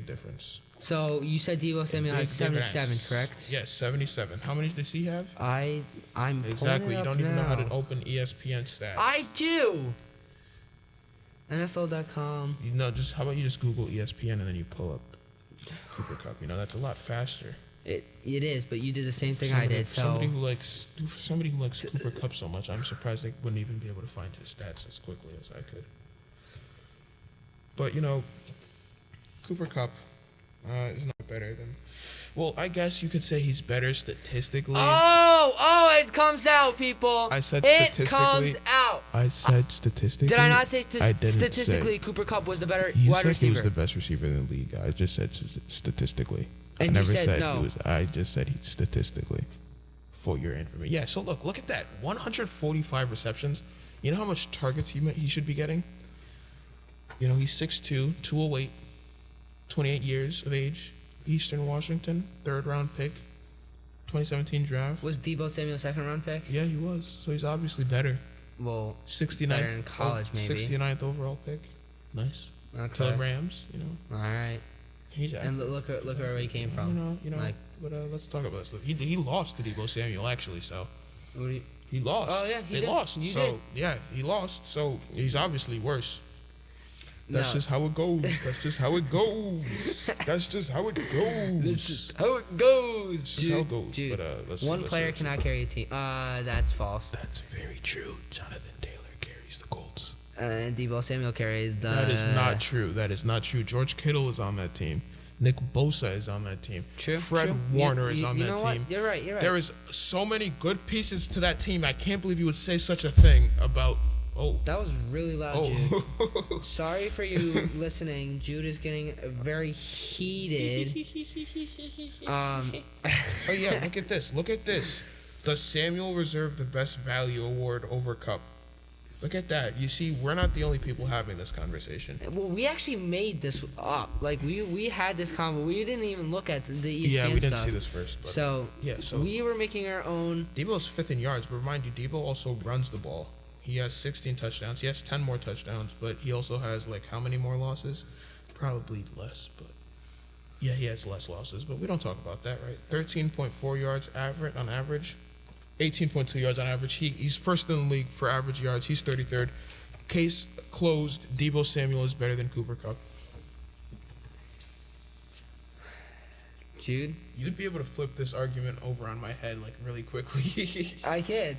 difference. So you said Deebo Samuel has Big 77, difference. correct? Yes, 77. How many does he have? I'm pulling Exactly. it You up don't even know how to now. open ESPN stats. I do. NFL.com. Just how about you just Google ESPN and then you pull up Cooper Kupp? That's a lot faster. It is, but you did the same thing I did. So somebody who likes Cooper Kupp so much, I'm surprised they wouldn't even be able to find his stats as quickly as I could. But Cooper Kupp is not better than. Well, I guess you could say he's better statistically. it comes out, people. I said it statistically. comes out. I said statistically. Did I not say I didn't statistically say. Cooper Kupp was the better You wide said receiver? he was the best receiver in the league. I just said statistically. And I you never said said no. he was. I just said he statistically. For your information. Yeah. So look at that. 145 receptions. You know how much targets he should be getting? He's 6'2", 208, 28 years of age. Eastern Washington, 3rd round pick, 2017 draft. Was Deebo Samuel second round pick? Yeah, he was. So he's obviously better. Well, 69th better in college, maybe. 69th overall pick. Nice. Okay. To the Rams, All right. He's And look where he came from. Like, but let's talk about this. He lost to Deebo Samuel actually, so what do you, he lost. Oh, yeah, they did. lost. You so did. yeah, he lost. So he's obviously worse. That's No. just how it goes. That's just how it goes. That's just how it goes. This is how it goes. This is how it goes. Dude, But let's one let's player let's- cannot carry a team. That's false. That's very true. Jonathan Taylor carries the Colts. And Deebo Samuel carried the. That is not true. That is not true. George Kittle is on that team. Nick Bosa is on that team. True. Fred true. Warner is on you that know team. What? You're right. You're right. There is so many good pieces to that team. I can't believe you would say such a thing about. Oh. That was really loud, Oh. Jude. Sorry for you listening. Jude is getting very heated. Oh yeah, look at this. Look at this. Does Samuel reserve the best value award over Cup? Look at that. You see, we're not the only people having this conversation. Well, we actually made this up. Like we had this convo. We didn't even look at the ESPN Yeah, we didn't stuff. see this first. But So we were making our own. Deebo's 5th in yards, but remind you, Deebo also runs the ball. He has 16 touchdowns. He has 10 more touchdowns, but he also has how many more losses? Probably less, but yeah, he has less losses. But we don't talk about that, right? 13.4 yards on average. 18.2 yards on average. He's first in the league for average yards. He's 33rd. Case closed. Deebo Samuel is better than Cooper Kupp. Jude, You'd be able to flip this argument over on my head really quickly. I kid.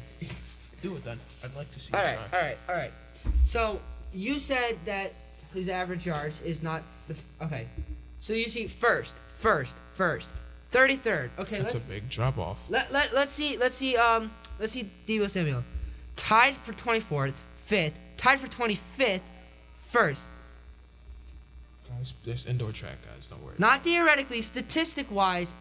Do it then. I'd like to see All you right, all right. So you said that his average yards is not the okay. So you see first, 33rd. Okay, That's a big drop off. let's see Deebo Samuel, tied for 24th, 5th, tied for 25th, first. Guys, there's indoor track, guys. Don't worry. Not theoretically, statistic wise,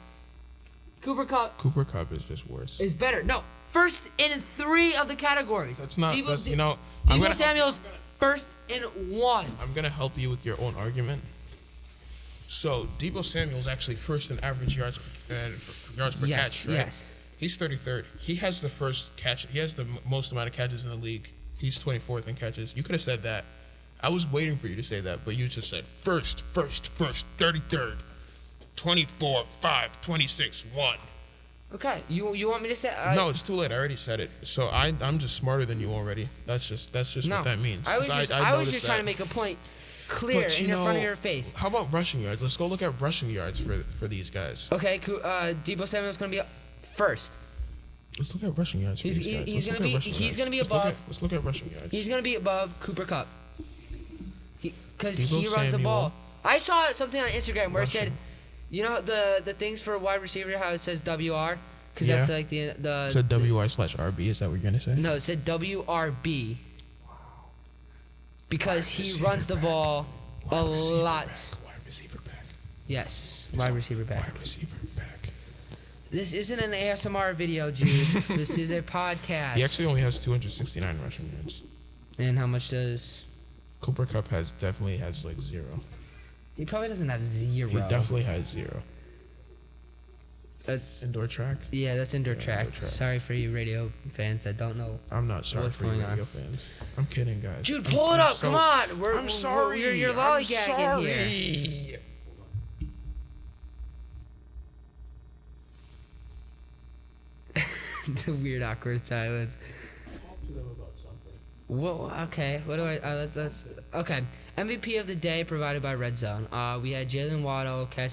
Cooper Kupp Cooper Kupp is just worse. is better. No, first in 3 of the categories. That's not. Deebo, That's, Deebo I'm gonna, Samuel's first in 1. I'm gonna help you with your own argument. So Deebo Samuel's actually first in average yards per catch, right? Yes. He's 33rd. He has the first catch. He has the most amount of catches in the league. He's 24th in catches. You could have said that. I was waiting for you to say that, but you just said first, 33rd, 24, 5, 26, 1. Okay, you want me to say? No, it's too late. I already said it. So I'm just smarter than you already. That's just no. what that means. I was 'Cause just, noticed trying to that. make a point clear But, in front of your face. How about rushing yards? Let's go look at rushing yards for these guys. Okay, Deebo Samuel's gonna be first. Let's look at rushing yards for He's- these guys. he's Let's gonna look at be- rushing he's yards. gonna be Let's look above- at- Let's look at rushing yards. He's gonna be above Cooper Kupp. Because Deebo he runs the Samuel. ball. I saw something on Instagram where it said Rushing. You know the things for wide receiver, how it says WR? Because Yeah. that's like the It's a WR/RB. Is that what you're gonna say? No, it said WRB. Because he receiver runs the back. ball a lot. Wide receiver back. Yes, wide receiver back. Wide receiver back. This isn't an ASMR video, Jude. This is a podcast. He actually only has 269 rushing yards. And how much does... Cooper Kupp definitely has like 0. He probably doesn't have 0. He definitely has 0. Uh, Indoor track? Yeah, that's indoor track. indoor track. Sorry for you radio fans that don't know. I'm not sorry What's for going you on? radio fans. I'm kidding, guys. Jude, pull it up. so- Come on. I'm sorry. You're I'm lollygagging here. sorry. It's a weird, awkward silence. Talk to them about something. Well, okay. What do I? Let's. Okay. MVP of the day provided by Red Zone. We had Jalen Waddle catch.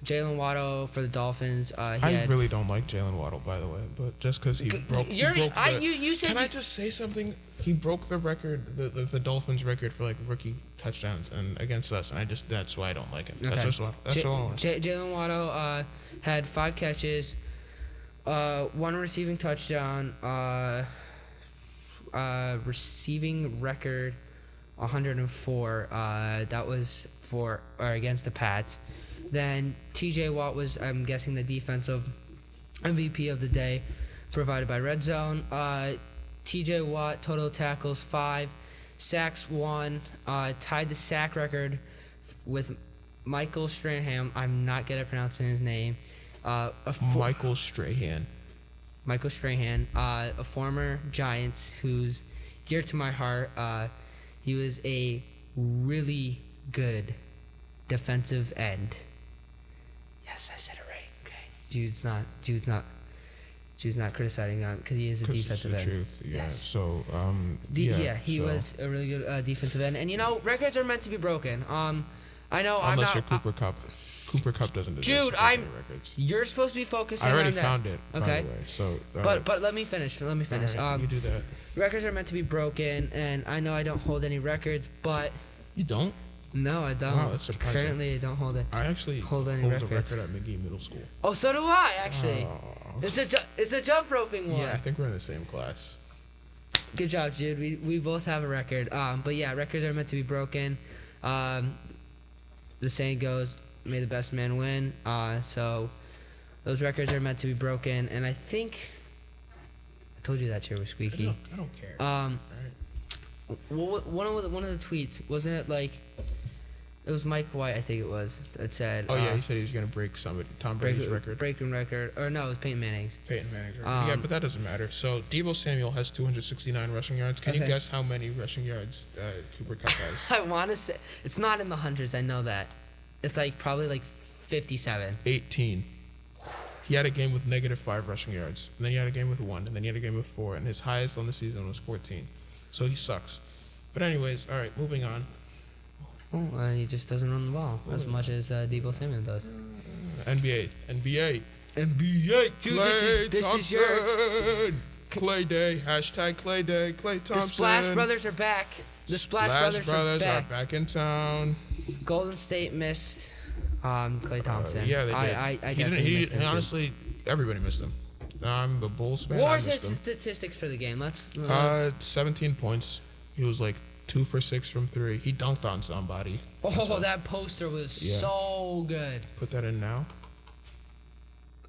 Jalen Waddle for the Dolphins. I really don't like Jalen Waddle, by the way, but just because he broke. You said. Can I just say something? He broke the record, the Dolphins record for like rookie touchdowns and against us, and that's why I don't like him. That's Okay. just why. That's all. Jalen Waddle had 5 catches, 1 receiving touchdown, receiving record 104. That was for or against the Pats. Then TJ Watt was, I'm guessing, the defensive MVP of the day, provided by Red Zone. TJ Watt, total tackles 5, sacks 1, tied the sack record with Michael Strahan. I'm not good at pronouncing his name. Michael Strahan. Michael Strahan, a former Giants who's dear to my heart. He was a really good defensive end. Yes, I said it right. Okay. Jude's not criticizing him because he is a 'Cause it's defensive the end. truth. Yeah. Yes. So He so- was a really good defensive end, and records are meant to be broken. I know I'm Unless not. you're Cooper Kupp. Cooper Kupp doesn't deserve Jude, to break any records. You're supposed to be focusing I already on that. found it. Okay. By the way. So. But let me finish. All right, you do that. Records are meant to be broken, and I know I don't hold any records, but You don't? no, I don't. Wow, that's surprising. Currently, I don't hold it. I actually Hold any the records. record at McGee Middle School. Oh, so do I actually. Oh. It's a jump roping one. Yeah, I think we're in the same class. Good job, Jude. We both have a record. But yeah, records are meant to be broken. The saying goes, "May the best man win." So those records are meant to be broken, and I think I told you that chair was squeaky. I don't care. Well, one of the tweets, wasn't it like? It was Mike White, I think it was, that said. Oh yeah, he said he was gonna break Tom Brady's record. Breaking record, or no, it was Peyton Manning's. Peyton Manning's record. Yeah, but that doesn't matter. So Deebo Samuel has 269 rushing yards. Can you Okay. guess how many rushing yards Cooper Kupp has? I want to say it's not in the hundreds. I know that. It's like probably like 57. 18. He had a game with -5 rushing yards, and then he had a game with 1, and then he had a game with 4, and his highest on the season was 14. So he sucks. But anyways, all right, moving on. Oh, he just doesn't run the ball as much as Deebo Samuel does. NBA. NBA. Dude, this is your. Thompson. Clay Day. Hashtag Clay Day. Clay Thompson. The Splash Brothers are back. The Splash Brothers are are back in town. Golden State missed Clay Thompson. Yeah, they did. I definitely missed him. Honestly, everybody missed him. I'm a Bulls fan. What I was his missed him. statistics for the game? Let's. 17 points. He was like 2 for 6 from 3. He dunked on somebody. That poster was Yeah. so good. Put that in now.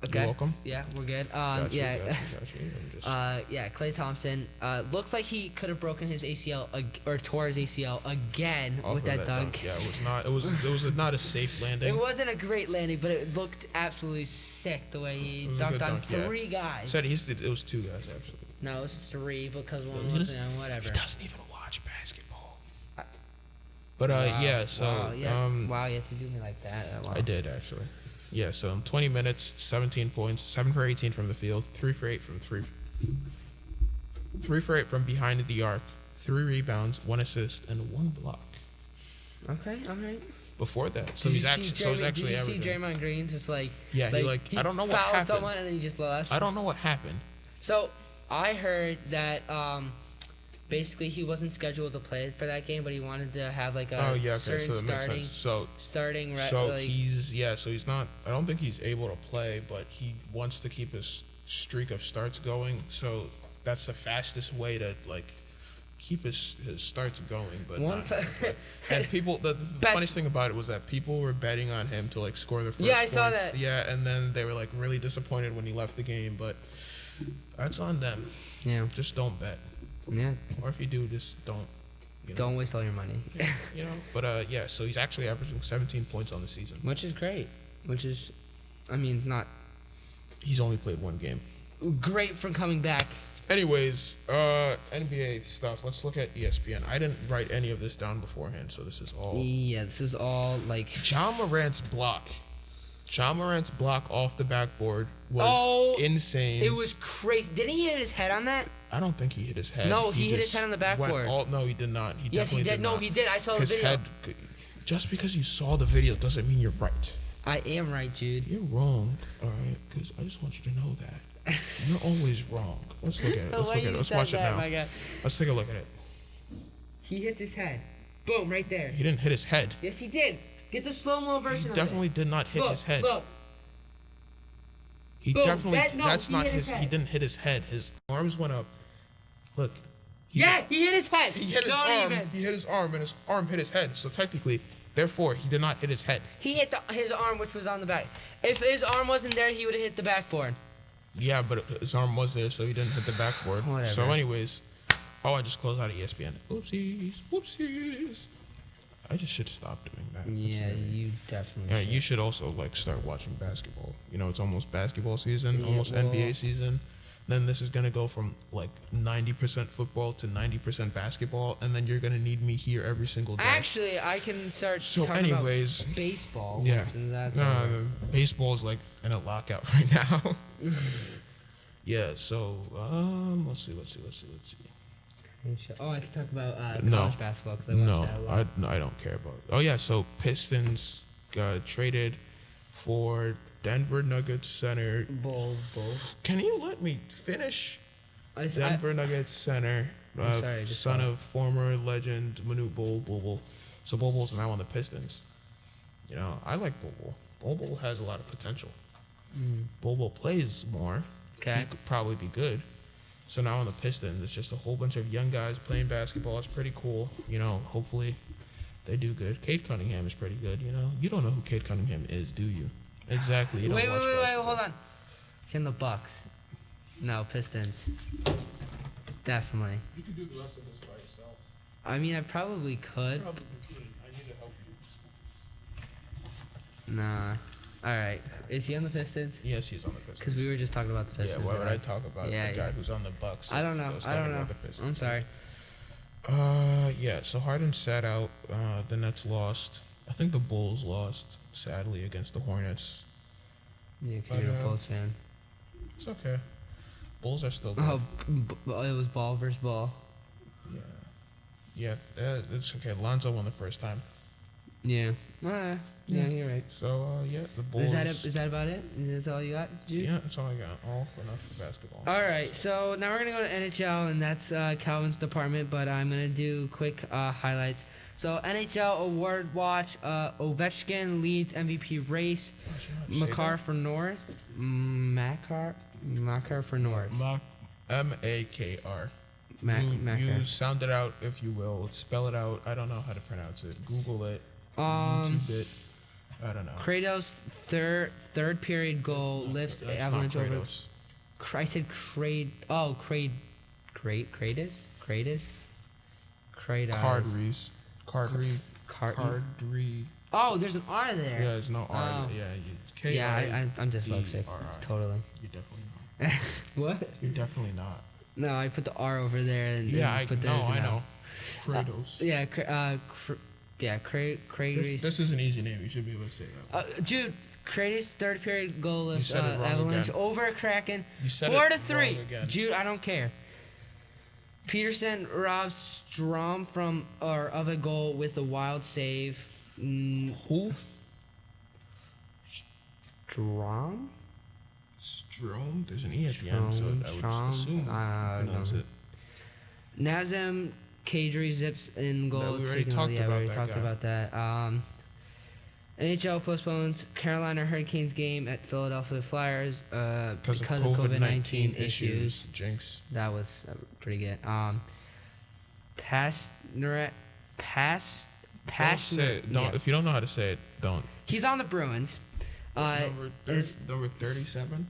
Okay. You're welcome. Yeah, we're good. Got you, Yeah. got you. I'm just- Clay Thompson looks like he could have broken his ACL or tore his ACL again off with of that dunk. Yeah, it was not. It was not a safe landing. It wasn't a great landing, but it looked absolutely sick the way he was a dunked good on dunk, yeah. 3 guys. Said it was 2 guys actually. No, it was 3 because one He was doesn't- whatever. He doesn't even watch basketball. But Wow, yeah, so wow, you have to do me like that. Wow. I did actually. Yeah, so in 20 minutes, 17 points, 7 for 18 from the field, 3 for 8 from 3 for 8 from behind the arc, 3 rebounds, 1 assist, and 1 block. Okay, all right. Before that, so Did he's you actually see so he's Jeremy- actually Did you see averaging. Draymond Green just like? Yeah, he I don't know what fouled happened. someone and then he just left. I don't know what happened. So I heard that basically he wasn't scheduled to play for that game, but he wanted to have like a Oh yeah, okay, certain so that makes sense. starting So like, he's not. I don't think he's able to play, but he wants to keep his streak of starts going. So that's the fastest way to like keep his starts going. But and people, the funniest thing about it was that people were betting on him to like score the first Yeah, I points. saw that. Yeah, and then they were like really disappointed when he left the game. But that's on them. yeah, Just don't bet, yeah. or if you do, just don't. You know, Don't waste all your money, you know. But yeah, so he's actually averaging 17 points on the season. which is great. Which is, I mean, not He's only played one game. great from coming back. Anyways, NBA stuff. Let's look at ESPN. I didn't write any of this down beforehand, so this is all. Yeah, this is all like. John Morant's block. John Morant's block off the backboard was insane. It was crazy. Didn't he hit his head on that? I don't think he hit his head. No, he hit his head on the backboard. No, he did not. He Yes, he definitely did. No, not. he did. I saw the His video. head. Just because you saw the video doesn't mean you're right. I am right, Jude. You're wrong. All right, because I just want you to know that you're always wrong. Let's look at it. Let's look at it. Let's watch it now. My God. Let's take a look at it. He hits his head. Boom, right there. He didn't hit his head. Yes, he did. Get the slow-mo version He of definitely it. did not hit his head. Look. He Boom. definitely. That's he not hit his. his He head. didn't hit his head. His arms went up. Look. He hit his head. He hit his Don't arm. even. He hit his arm, and his arm hit his head. So technically, therefore, he did not hit his head. He hit his arm, which was on the back. If his arm wasn't there, he would have hit the backboard. Yeah, but his arm was there, so he didn't hit the backboard. Whatever. So, anyways, I just closed out of ESPN. Whoopsies. I just should stop doing that. That's Yeah, really- you definitely. Yeah, should. you should also like start watching basketball. You know, it's almost basketball season, Yeah, almost well- NBA season. Then this is gonna go from like 90% football to 90% basketball, and then you're gonna need me here every single day. Actually, I can start So talking anyways, about baseball. yeah, once that's over. baseball's like in a lockout right now. Yeah. So let's see. Oh, I can talk about college No. basketball because I watched that a lot. I don't care about. Oh yeah, so Pistons got traded for Denver Nuggets center. Bull. Can you let me finish? I Denver Nuggets center, I'm sorry, just son stop. of former legend Manute Bol. So Bol's now on the Pistons. You know, I like Bol. Bol has a lot of potential. Bol plays more. Okay. He could probably be good. So now on the Pistons, it's just a whole bunch of young guys playing basketball. It's pretty cool. You know, hopefully they do good. Cade Cunningham is pretty good, you know. You don't know who Cade Cunningham is, do you? Exactly. You don't Wait, watch basketball. hold on. He's in the Bucks. No, Pistons. Definitely. You could do the rest of this by yourself. I mean, I probably could. Probably could. I need to help you. Nah. All right. Is he on the Pistons? Yes, he's on the Pistons. Because we were just talking about the Yeah, Pistons. why would and I talk about Yeah, the guy yeah. who's on the Bucks? I don't know. was I talking don't know. about the Pistons? I'm sorry. Yeah, so Harden sat out. The Nets lost. I think the Bulls lost, sadly, against the Hornets. Yeah, because But, you're a Bulls fan. It's okay. Bulls are still good. Oh, it was ball versus ball. Yeah, it's okay. Lonzo won the first time. Yeah. Yeah, you're right. So, yeah, the Bulls. Is that it? Is that about it? Is that all you got, Jude? Yeah, that's all I got. All for enough for basketball. All right, so now we're gonna go to NHL, and that's Calvin's department. But I'm gonna do quick highlights. So NHL award watch: Ovechkin leads MVP race. Makar for North. Makar for North. M-A-K-R. Makar. You sound it out if you will. Spell it out. I don't know how to pronounce it. Google it. YouTube it. I don't know. Kratos' third period goal lifts That's Avalanche not over. Kratos. I said Kratos. Oh, Kratos. Cardry. Oh, there's an R there. Yeah, there's no R. Oh. Yeah, Yeah, I'm dyslexic. K-I-D-R-I. Totally. You're definitely not. What? You're definitely not. No, I put the R over there and Yeah, and I put know. theirs in I L. know. Kratos. Kratos. This is an easy name. You should be able to say that. Dude, Kratos' third period goal lifts said it wrong Avalanche again. over Kraken. You said 4 it to 3. wrong again. Jude, I don't care. Peterson robs Strom of a goal with a wild save. Who? Strom? Strom? There's an E at the end, so I would Strom? assume you pronounce no. it. Nazem Kadri zips in goal. No, we already taking talked we about already that talked guy. about that. NHL postpones Carolina Hurricanes game at Philadelphia Flyers Because of COVID-19 issues. Jinx. That was pretty good. Passionate. Don't say it. Don't, Yeah. If you don't know how to say it, don't. He's on the Bruins. Number 37?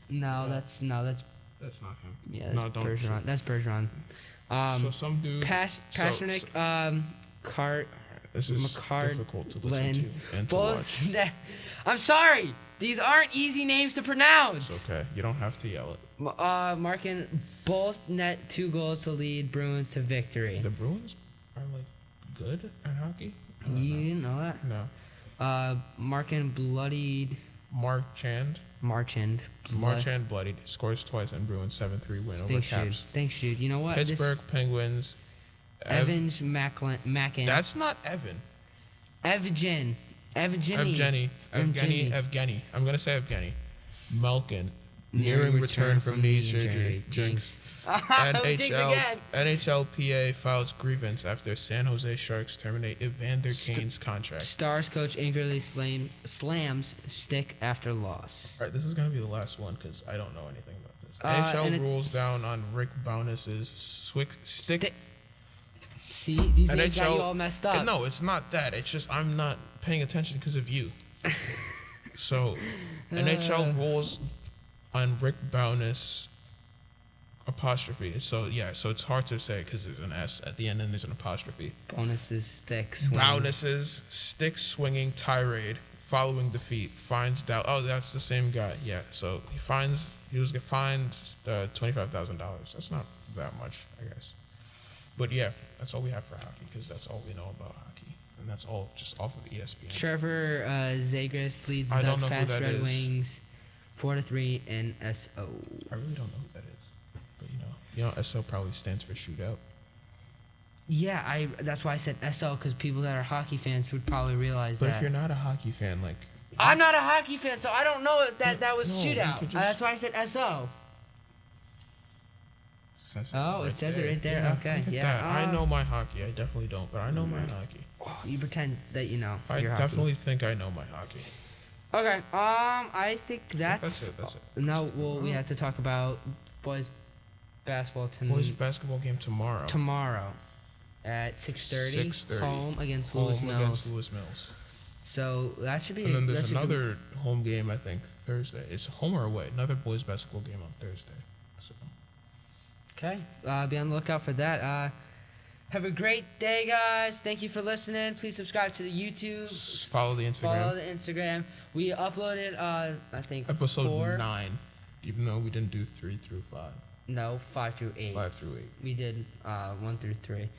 No, that's That's not him. yeah. No, don't. Bergeron. That's Bergeron. So some dude. Pasternak. This is McCard- difficult to listen Lynn. to and to watch. Both. I'm sorry. These aren't easy names to pronounce. It's okay. You don't have to yell it. Marking both net 2 goals to lead Bruins to victory. The Bruins are like good at hockey. I don't You know. didn't know that? No. Markin bloodied. Marchand bloodied, scores twice, and Bruins 7-3 win over Thanks, Caps. Jude. You know what? Pittsburgh Penguins. Evans Macklin. That's not Evan. Evgeny. Evgeny. I'm gonna say Evgeny. Malkin. Nearing return from knee surgery. Jinx. Jinx again. NHLPA files grievance after San Jose Sharks terminate Evander Kane's contract. Stars coach angrily slams stick after loss. All right, this is gonna be the last one because I don't know anything about this. and NHL it- rules down on Rick Bowness's stick. See, these names got you all messed up. No, it's not that. It's just I'm not paying attention because of you. So, NHL rules on Rick Bowness apostrophe. So it's hard to say because there's an S at the end and there's an apostrophe. Bonuses sticks. Bowness's stick swinging tirade following defeat finds doubt. Oh, that's the same guy. Yeah. So he was fined $25,000. That's not that much, I guess. But yeah, that's all we have for hockey because that's all we know about hockey, and that's all just off of ESPN. Trevor Zegras leads I the don't know who Fast that Red is. Wings 4-3 in SO. I really don't know who that is, but you know, SO probably stands for shootout. Yeah, that's why I said SO because people that are hockey fans would probably realize But that. if you're not a hockey fan, like I'm not a hockey fan, so I don't know that was No, you shootout. could just- That's why I said SO. Oh, it says it right there. Yeah, Okay, look at yeah. that. I know my hockey. I definitely don't, but I know my hockey. You pretend that you know. I your definitely think I know my hockey. Hockey. Okay. I think that's it. That's it. Now, we have to talk about boys basketball tonight. Boys basketball game tomorrow. Tomorrow at 6:30. 6:30. Home against Home Lewis Mills. against Lewis Mills. So that should be. And then that there's should be- another home game, I think, Thursday. It's home or away. Another boys basketball game on Thursday. So Okay. Be on the lookout for that. Have a great day, guys. Thank you for listening. Please subscribe to the YouTube. follow the Instagram. Follow the Instagram. We uploaded, I think, Episode 4. 9, even though we didn't do 3 through 5. No, 5 through 8. 5 through 8. We did 1 through 3.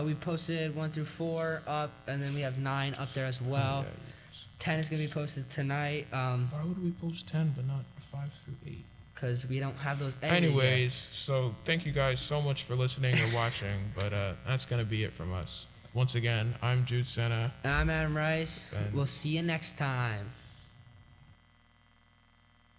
We posted 1 through 4 up, and then we have 9 up there as well. Yeah, you guys. 10 is going to be posted tonight Why would we post 10 but not 5 through 8? because we don't have those edited Anyways, yet. so thank you guys so much for listening or watching, but that's going to be it from us. Once again, I'm Jude Senna. And I'm Adam Rice. And- We'll see you next time.